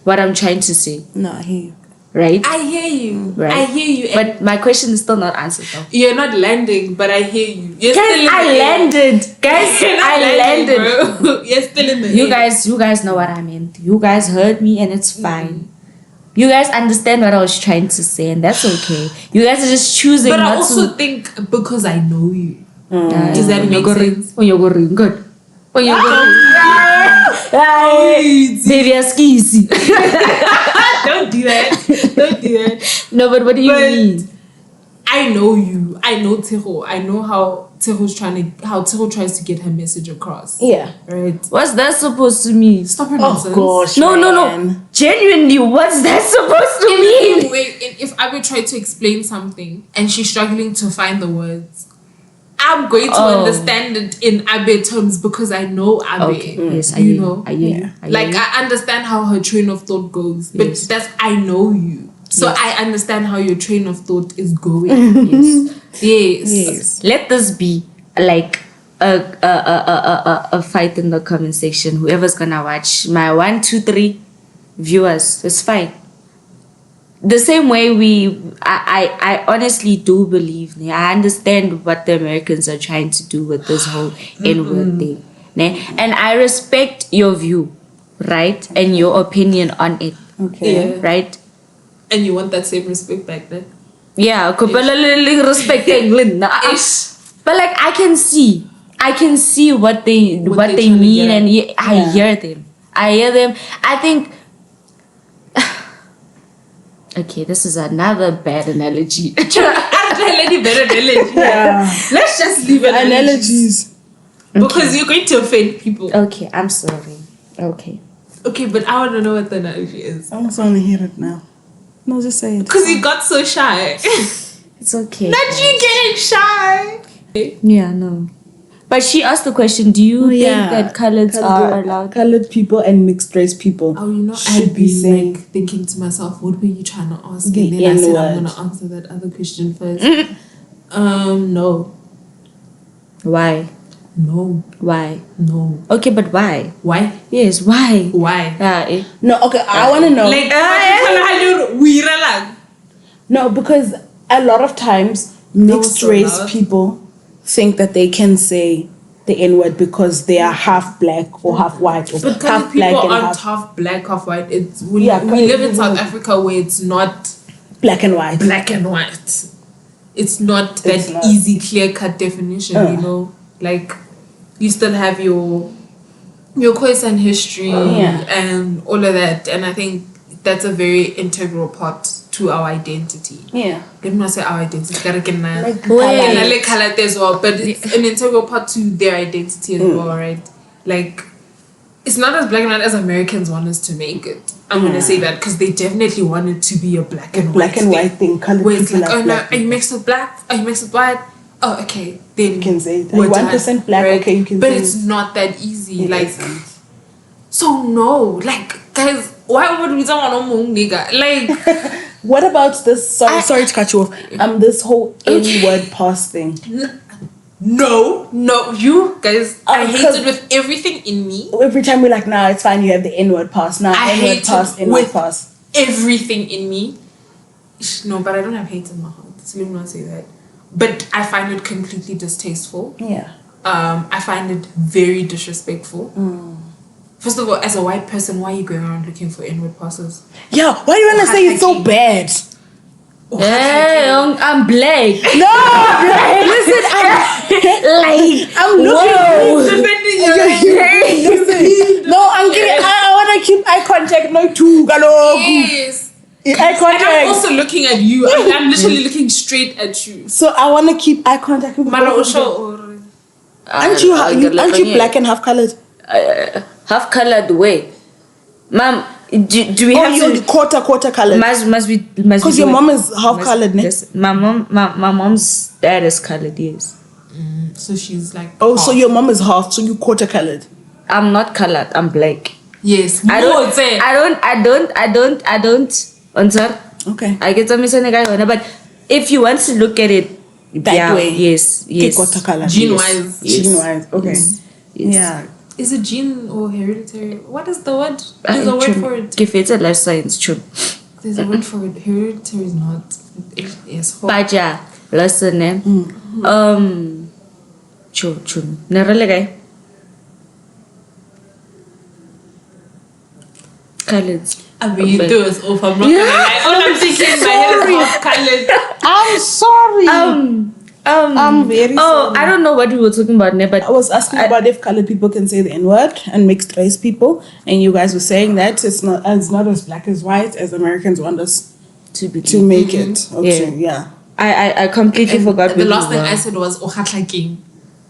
what I'm trying to say, No, I hear you. right? I hear you. Right. I hear you. And But my question is still not answered though. you're not landing, but I hear you. You're Guys, still in I the air. landed. Guys, You're not I landing, landed. bro. You're still in the You air. guys know what I meant. You guys heard me, and it's fine. You guys understand what I was trying to say, and that's okay. You guys are just choosing But I not also to. think because I know you. Does that make sense? When you're going good. When you're going. Baby, skisi. Don't do that. Don't do that. No, but what do you But- mean? I know you. I know Teho. I know how Teho tries to get her message across. Yeah. Right? What's that supposed to mean? Stop your Oh nonsense. gosh. No. man. Genuinely, what's that supposed to mean? Anyway, if Abe tried to explain something and she's struggling to find the words, I'm going to understand it in Abe terms because I know Abe. Okay, yes, I you hear know. you. I hear you. I hear Like you. I understand how her train of thought goes, but Yes. I know you, so I understand how your train of thought is going. Yes. Yes. Yes. Let this be like a fight in the comment section. Whoever's gonna watch my 1, 2, 3 viewers, it's fine. The same way I honestly do believe. I understand what the Americans are trying to do with this whole N-word thing. And I respect your view, right? And your opinion on it. Okay. Yeah. Right? And you want that same respect back then? Yeah, respecting. But like I can see what they mean, and I hear them. I think. Okay, this is another bad analogy. Yeah. Let's just leave it Analogies. because you're going to offend people. Okay, I'm sorry. Okay. Okay, but I want to know what the analogy is. I almost want to hear it now. No, just say it. Because you got so shy. It's okay. Not you getting shy. Yeah, no. But she asked the question, do you think that coloreds are allowed? Colored people and mixed race people Oh, you know, should I'd be be saying like thinking to myself, what were you trying to ask? The And then I said, I'm N-word. going to answer that other question first. No. Why? No. Why? No. Okay, but why? Why? Yes, why? Why? No, okay, I want to know. Like, No, because a lot of times mixed so race loud. people think that they can say the N-word because they are half black or half white or But half colored black people and aren't half half black, half white. We colored live in people- South Africa where it's not black and white. black and white. It's not that It's not. easy, clear-cut definition, you know? Like, you still have your Khoisan history and all of that. And I think that's a very integral part to our identity. Yeah. Let me not say our identity. Like Colored as well, but it's an integral part to their identity as well, right? Like, it's not as black and white as Americans want us to make it. I'm gonna say that because they definitely want it to be a black and black white and white thing. Colored where it's people like, are oh no, black are you people. mixed with black? Are you mixed with white? Oh, okay, then You can say that. we're 1% black, right? okay, you can But say it's not that easy. It Like, isn't. so no, like, guys, why would we someone on nigga? Like, What about this? Sorry to cut you off. This whole N-word pass thing. no, you guys, I hate because- it with everything in me. Every time we're like, nah, it's fine. You have the N-word pass. Nah, I N-word hate pass. it N-word with pass. everything in me. No, but I don't have hate in my heart. So let me not say that. But I find it completely distasteful. Yeah. I find it very disrespectful. First of all, as a white person, why are you going around looking for N-word passes? Yeah. Why do you want to say it's so Haki. bad? Hey, I'm black. No, listen, I'm looking. Listen, no, I'm getting. I want to keep eye contact. No, too, galo. Yes. Eye And I'm contact. also looking at you. I'm literally looking straight at you. So I want to keep eye contact with Mara both of them. Osho. Aren't you black and half colored? Half colored way, ma'am. Do we have you're to quarter colored. must be Because your mom is half colored, ne? Yes, my mom's dad is colored. Yes, So she's like. Oh, so your mom is half, so you quarter colored. I'm not colored. I'm black. Yes. I don't. Answer. Okay. I get some guy, but if you want to look at it That way. yes, Quarter colored. Gene-wise. Yes. Gene-wise. Okay. Yes. Yeah. Is it gene or hereditary? What is the word? There's a word for it. Give it a life science, true. There's a word for it. Hereditary is not. Yes. But yeah, listen, true. Never like colors. I mean, you do us off. I'm not gonna lie. All I'm thinking in my head is half colored. I'm sorry. I'm very sorry. I don't know what we were talking about, but I was asking about if colored people can say the N-word and mixed race people, and you guys were saying that it's not as black as white as Americans want us to make it. Okay, yeah. I completely forgot. The last thing I said was Ohatlaking.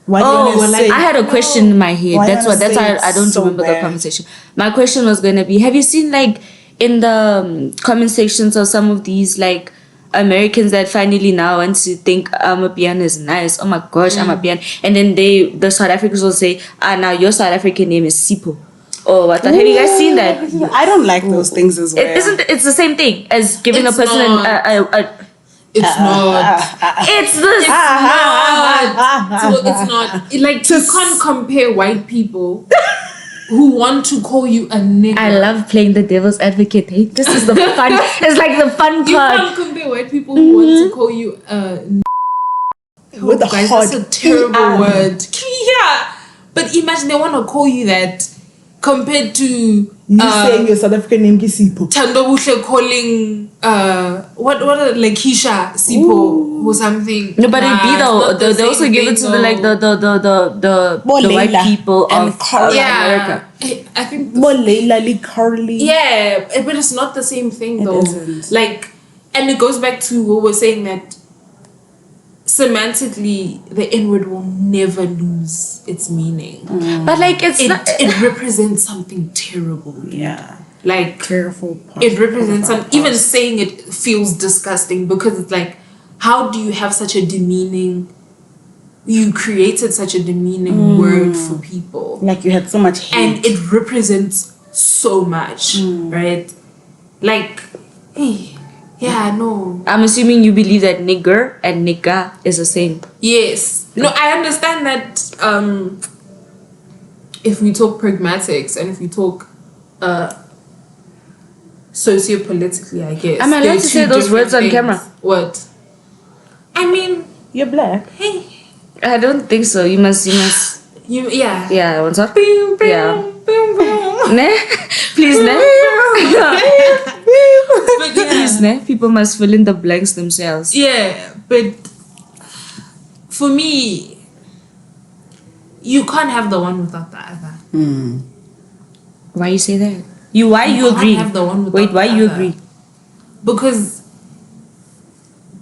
Why do you wanna say? I had a question in my head. Why That's you wanna why say I don't it's so remember the bad? conversation. My question was gonna be: have you seen like in the comment sections of some of these like Americans that finally now want to think Amapiano is nice? Oh my gosh, Amapiano, and then the South Africans will say, now your South African name is Sipo. Or what? Have you guys seen that? I don't like those things as well. It's the same thing as giving It's a person not. It's not. It's this. It's not. Like, you can't compare white people who want to call you a nigger. I love playing the devil's advocate. Hey, this is the fun. It's like the fun You part. can't compare white people who want to call you a With the guys, hard that's a terrible word. Yeah. But imagine they want to call you that compared to you saying your South African name is Sipo. Tandobushe calling what like Keisha Sipo or something. No, but it'd be it's not the they also same give it to thing, the like the white Leila people and of Carla. America. I think More Leila, Lee Carly. yeah, but it's not the same thing though. isn't. Like, and it goes back to what we're saying that semantically the N-word will never lose its meaning. But like It represents something terrible. Yeah. Like Careful. it represents some, even saying it feels disgusting because it's like, how do you have such a demeaning, you created such a demeaning word for people, Like you had so much hate. and it represents so much, right? Like, yeah, no. I'm assuming you believe that nigger and nigga is the same. Yes. No, I understand that if we talk pragmatics and if we talk sociopolitically, I guess. Am I allowed they're to say two those different words on things. camera? What? I mean, You're black. hey, I don't think so. You must. yeah. Yeah, what's up? Boom, boom, Yeah. boom, boom. Ne? Please, ne? But yeah. Please, ne? People must fill in the blanks themselves. Yeah, but for me, you can't have the one without the other. Why you say that? Why you can't agree? have the one without Wait, why the you other. agree? Because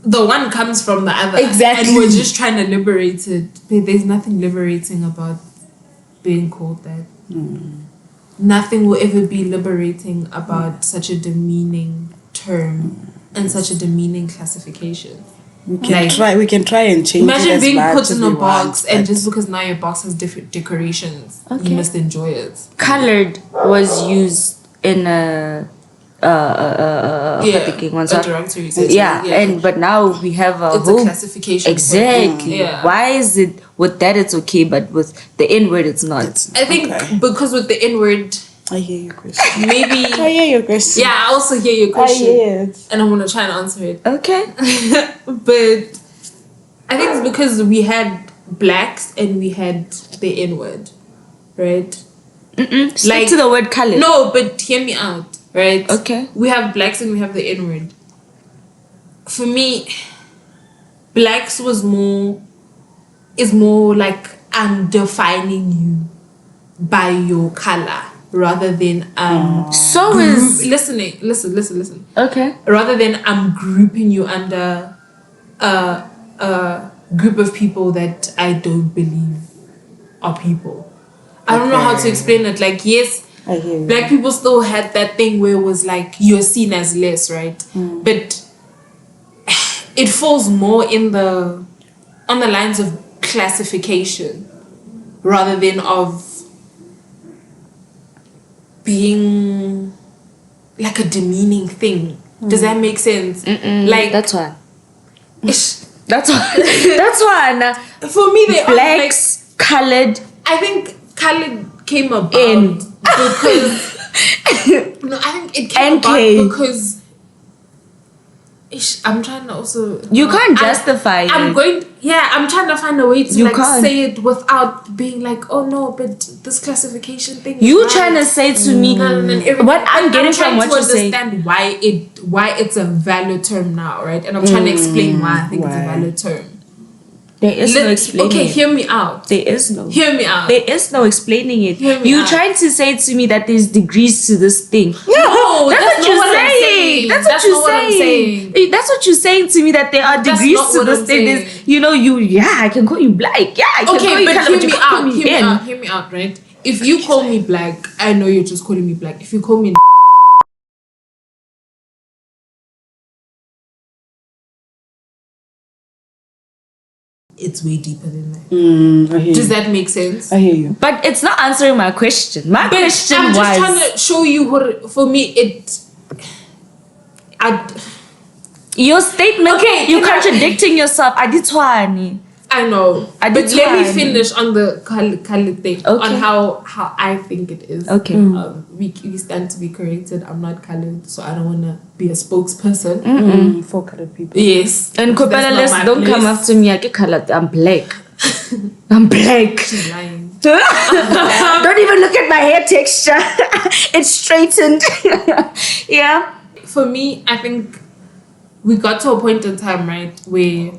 the one comes from the other. Exactly. And we're just trying to liberate it. But there's nothing liberating about being called that. Nothing will ever be liberating about such a demeaning term and such a demeaning classification. We can try and change it. Imagine as being much put as in we a box want, and but- just because now your box has different decorations, Okay. you must enjoy it. Colored was used in a thinking one a side. derogatory setting. Yeah, but now we have a it's a whole classification. exactly. Yeah. Why is it with that it's okay, but with the N word it's not? I think Okay. because with the N-word, I hear your question. maybe. I hear your question. Yeah, I also hear your I question. hear it. And I'm going to try and answer it. Okay. But I think it's because we had blacks and we had the N-word, right? Stick Like- to the word colored. No, but hear me out, right? Okay. We have blacks and we have the N-word. For me, blacks is more like I'm defining you by your color rather than So is listen. okay. Rather than I'm grouping you under a group of people that I don't believe are people. I don't know how to explain it. Like, yes, I hear you. black people still had that thing where it was like you're seen as less, right? But it falls more on the lines of classification rather than of being like a demeaning thing. Does that make sense? Like That's why. ish. That's why. That's why. For me, they are like, Blacks, colored. I think colored came about In. because no, I think it came NK. about because I'm trying to also You can't justify it. I'm trying to find a way to You like can't. say it without being like, oh no, but this classification thing. You is trying to right. say to me what I'm getting from what you're saying. understand why it's a valid term now, right? And I'm trying to explain why I think it's a Why? valid term. There is no explaining. Okay, it. hear me out. There is no. Hear me out. There is no explaining it. Hear me You out. trying to say to me that there's degrees to this thing. No, That's what not you're what I'm saying. That's what That's you're not what I'm saying. saying. That's what you're saying to me that there are That's degrees not to what this I'm thing. saying. There's, I can call you black. Yeah, I can call Okay, you but colored, hear but you me can't call out. me Hear me in. out. Hear me out. Right? If you call me black, I know you're just calling me black. If you call me it's way deeper than that. I hear Does you. that make sense? I hear you. But it's not answering my question. My But question I'm just was. trying to show you what for me Your statement, you're contradicting yourself. I did one. I know. I But did let me one. finish on the color thing. Okay. On how I think it is. Okay. We stand to be corrected. I'm not colored, so I don't want to be a spokesperson For colored people. Yes. And Kopela, That's not my don't come place. after me. I get colored. I'm black. I'm black. She's lying. Don't even look at my hair texture. It's straightened. Yeah. For me, I think we got to a point in time, right, where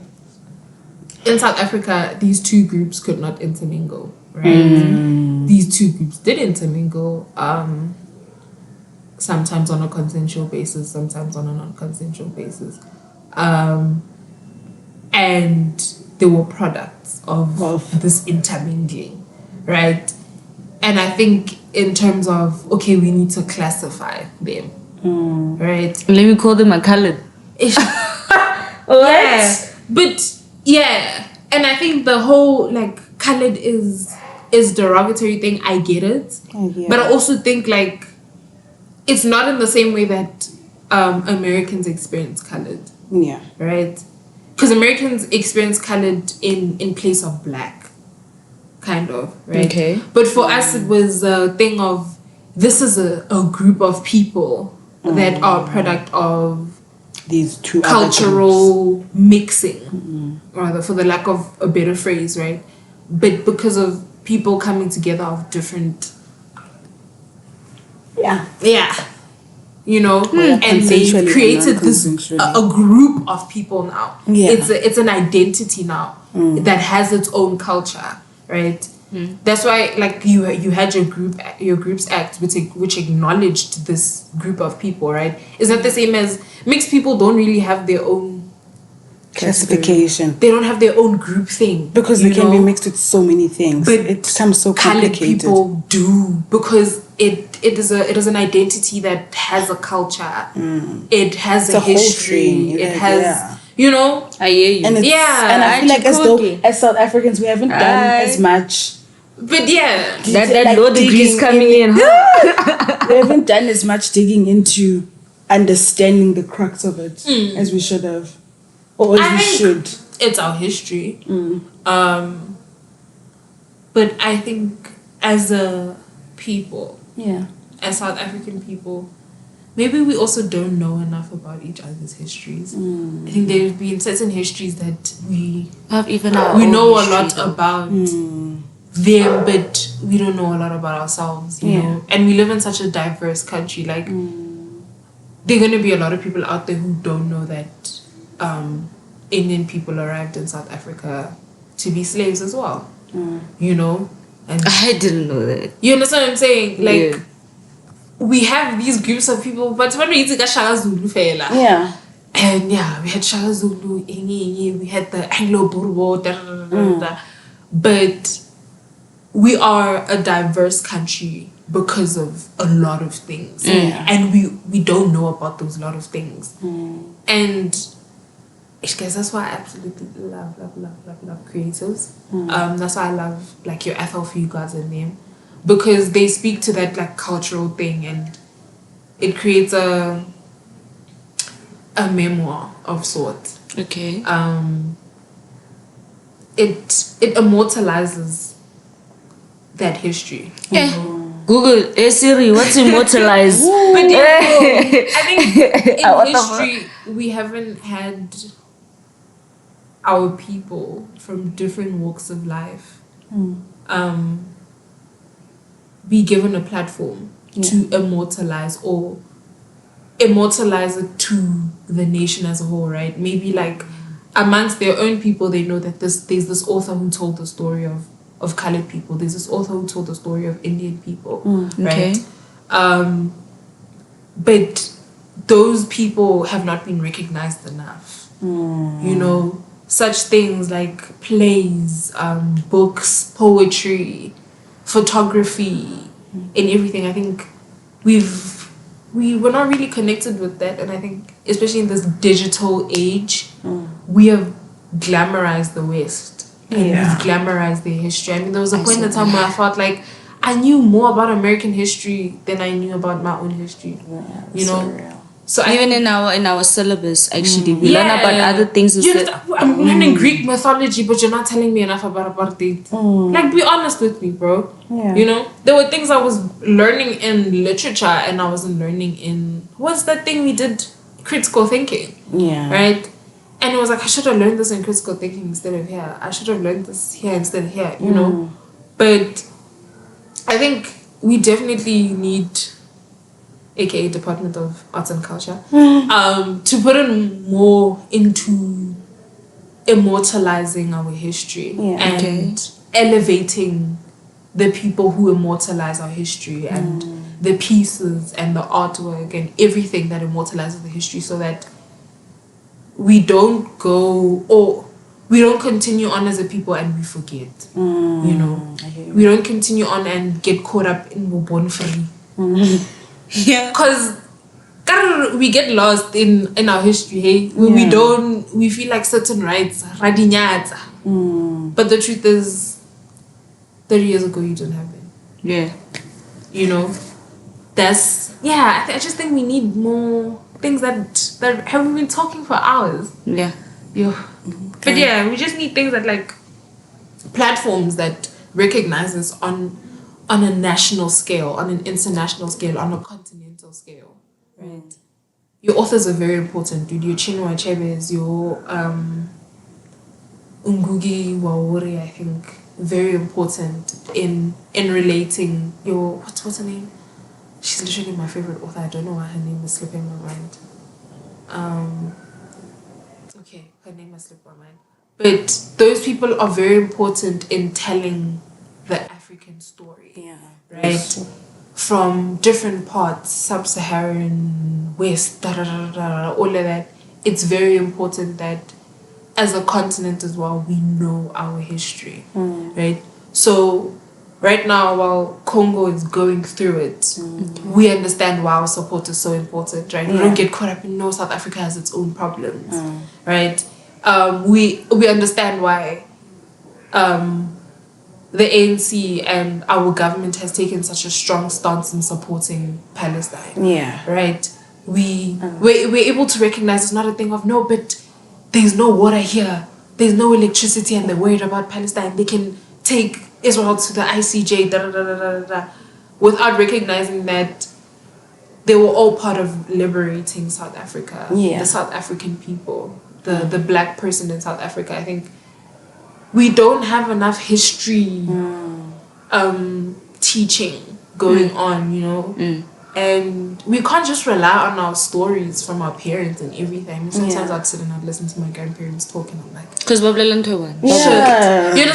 in South Africa, these two groups could not intermingle, right? These two groups did intermingle, sometimes on a consensual basis, sometimes on a non-consensual basis. And they were products of this intermingling, right? And I think in terms of, okay, we need to classify them, right? Let me call them a colored. Yeah, but yeah, and I think the whole like colored is derogatory thing. I get it, but I also think like it's not in the same way that Americans experience colored. Yeah. Right, because Americans experience colored in place of black, kind of, right? Okay. But for us, it was a thing of this is a group of people that are a product of These two cultural mixing, rather, for the lack of a better phrase, right? But because of people coming together of different, you know, and they created this a group of people now. Yeah. It's an identity now that has its own culture, right? That's why, like, you had your groups act, which acknowledged this group of people, right? It's not the same as mixed people don't really have their own classification. They don't have their own group thing Because they can be mixed with so many things. But it becomes so colored complicated. people do, because it is an identity that has a culture. It has a whole history. thing. It has, you know. I hear you. And and I feel like as though as South Africans we haven't done as much. But yeah, that like low degrees digging coming in. We haven't done as much digging into understanding the crux of it as we should have, or as we should. It's our history. But I think as a people, as South African people, maybe we also don't know enough about each other's histories. I think there have been certain histories that we Have even we know a lot about them, but we don't know a lot about ourselves, you know. And we live in such a diverse country. Like, there are going to be a lot of people out there who don't know that Indian people arrived in South Africa to be slaves as well, you know. And I didn't know that. you understand what I'm saying? Like, we have these groups of people, but when we get Shaka Zulu fela. Yeah. And yeah, we had Shaka Zulu, we had the Anglo-Boer, but we are a diverse country because of a lot of things. And we don't know about those lot of things. And guys, that's why I absolutely love creatives. That's why I love like your FLFU guys and them, because they speak to that like cultural thing, and it creates a memoir of sorts. Okay. It immortalizes that history. Google, hey Siri, what's immortalized? But I think in history we haven't had our people from different walks of life be given a platform to immortalize it to the nation as a whole, right? Maybe like amongst their own people, they know that there's this author who told the story of colored people. There's this author who told the story of Indian people, right? But those people have not been recognized enough. You know, such things like plays, books, poetry, photography, and everything. I think we were not really connected with that, and I think especially in this digital age, we have glamorized the West. And we've glamorized their history. I mean, there was a point in time where I felt like I knew more about American history than I knew about my own history. You know? So even in our syllabus, actually, we learn about other things. I'm learning Greek mythology, but you're not telling me enough about apartheid. Like, be honest with me, bro. Yeah. You know, there were things I was learning in literature, and I wasn't learning in what's that thing we did, critical thinking. Yeah. Right. And it was like, I should have learned this in critical thinking instead of here. I should have learned this here instead of here. You know, but I think we definitely need, aka Department of Arts and Culture, to put in more into immortalizing our history and elevating the people who immortalize our history and the pieces and the artwork and everything that immortalizes the history, so that we don't go, or we don't continue on as a people and we forget. You know, we don't continue on and get caught up in Bobonfari. Yeah, because we get lost in our history. Hey, we feel like certain rights radinyata. But the truth is, 30 years ago you didn't have them. Yeah, you know, that's I just think we need more things that have we been talking for hours. Yeah. But we just need things that, like, platforms that recognize us on a national scale, on an international scale, on a continental scale, right? Your authors are very important, dude. Your Chinua Achebe, your Ngugi Waori, I think, very important in relating your what's her name? She's literally my favorite author. I don't know why her name is slipping my mind. Okay, her name has slipped my mind. But those people are very important in telling the African story. Yeah. Right? From different parts, sub-Saharan, West, all of that. It's very important that as a continent as well, we know our history. Right? So right now, while Congo is going through it, we understand why our support is so important, right? We don't get caught up in, no, South Africa has its own problems, right? We understand why the ANC and our government has taken such a strong stance in supporting Palestine. Yeah. Right? We're able to recognize it's not a thing of, no, but there's no water here, there's no electricity, and they're worried about Palestine. They can take Israel to the ICJ, without recognizing that they were all part of liberating South Africa, the South African people, the black person in South Africa. I think we don't have enough history teaching going on, you know, and we can't just rely on our stories from our parents and everything. Sometimes I'd sit and I'd listen to my grandparents talk, and I'm like, because you understand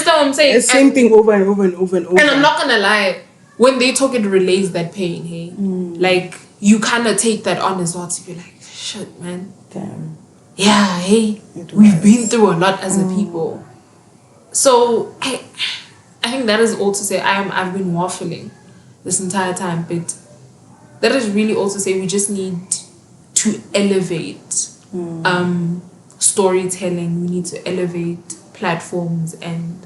what I'm saying? The same thing over and over and over and over. And I'm not gonna lie, when they talk, it relays that pain. Hey, like, you kind of take that on as well to be like, shit, man. Damn. Yeah, hey, we've been through a lot as a people. So I think that is all to say. I've been waffling this entire time, but that is really all to say. We just need to elevate storytelling. We need to elevate platforms and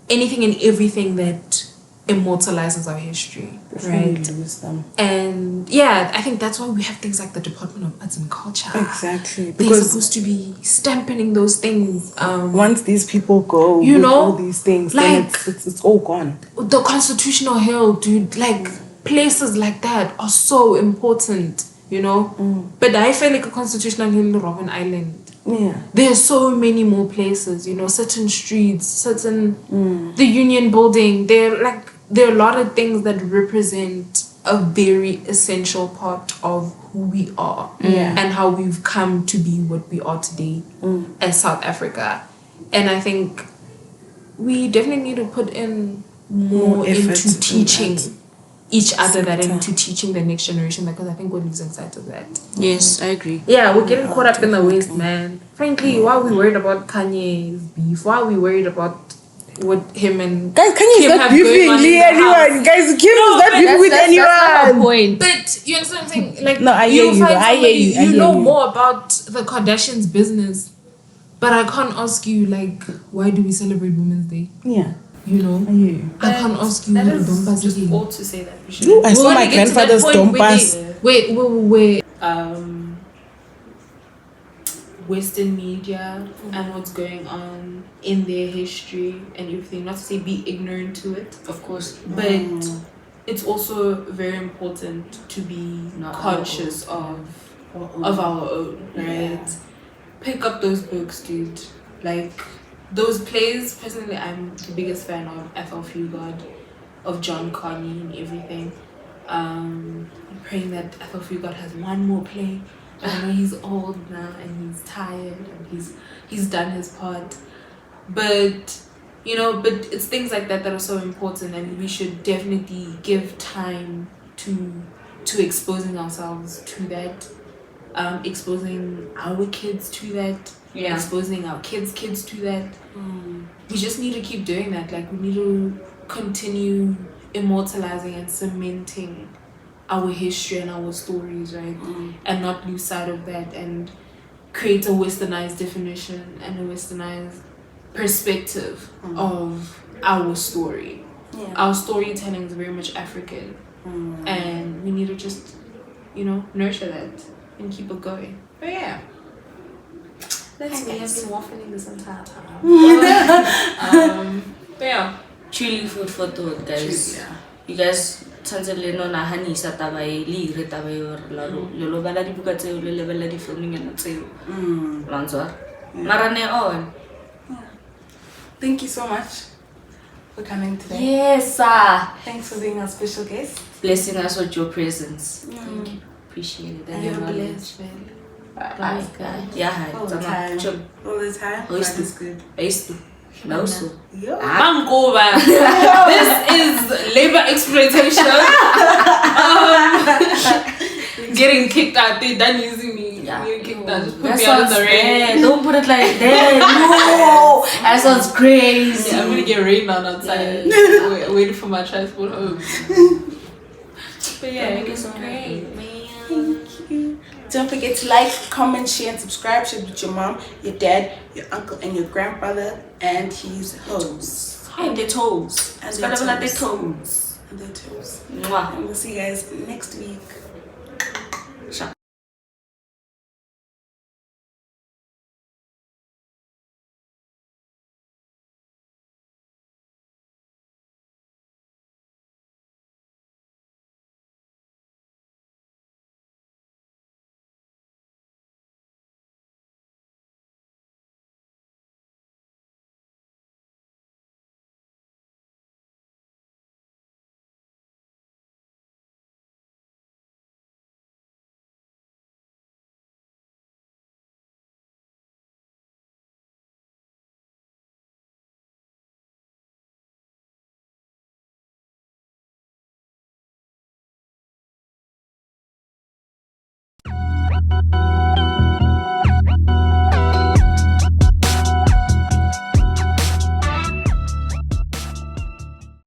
anything and everything that immortalizes our history, right? Lose them. And I think that's why we have things like the Department of Arts and Culture. Exactly, they're supposed to be stamping those things. Once these people go, you know, all these things, like, then it's all gone. The Constitutional Hill, dude, like, places like that are so important, you know. But I feel like a Constitutional Hill in Robben Island. Yeah. There's so many more places, you know, certain streets, certain the Union Building. There are a lot of things that represent a very essential part of who we are and how we've come to be what we are today as South Africa. And I think we definitely need to put in more into teaching each other that, into teaching the next generation, because I think we're losing sight of that. Yes, I agree. Yeah, we're getting caught up in the waste, man. Frankly, why are we worried about Kanye's beef? Why are we worried about what him and guys, Kanye's not beefing anyone. Guys, Kim is not beefing with anyone. That's not my point. But you understand what I'm saying? Like, no, I hear you. I hear you. You know more about the Kardashians' business, but I can't ask you, like, why do we celebrate Women's Day? Yeah. You know, I can't ask you. That is just all to say that we should. I saw my grandfather's dompas. Wait. Western media and what's going on in their history and everything. Not to say be ignorant to it, Of course. but it's also very important to be conscious of our own, right? Pick up those books, dude. Like those plays. Personally, I'm the biggest fan of Ethel Fugard, of John Carney and everything. I'm praying that Ethel Fugard has one more play. I know he's old now and he's tired and he's done his part, but it's things like that are so important, and we should definitely give time to exposing ourselves to that, exposing our kids to that, exposing our kids to that. We just need to keep doing that. Like, we need to continue immortalizing and cementing our history and our stories, right? And not lose sight of that, and create a westernized definition and a westernized perspective of our story. Our storytelling is very much African, and we need to just nurture that and keep it going. But yeah, that's me. I've been waffling this entire time. But yeah, Truly food for thought, guys. Yeah. You guys tshwanetse no nahani sa taba e le ire taba e or la lo bala dibuka tseo le lebella di filming ena tseo lanzwa marane on. Thank you so much for coming today. Yes, sir. Thanks for being our special guest. Blessing us with your presence. Thank you. Appreciate it. And you're your blessed, man. Bye, guys. Yeah, hi. All the time. All the time. Oh, That is good. No, so. Yeah. Mangoba. This is labor exploitation. Getting kicked out. They done using me. Yeah. Getting kicked out. Just put That me out of sounds the rain. bad. Don't put it like that. No, that sounds crazy. Yeah, I'm gonna get rained on outside. Waiting for my transport home. But yeah, Thank it you was so great, much. man. Thank you. Don't forget to like, comment, share, and subscribe. Share with your mom, your dad, your uncle, and your grandfather, and his hoes. And their toes. And It's their better than their toes. toes. And their toes. Mwah. And we'll see you guys next week.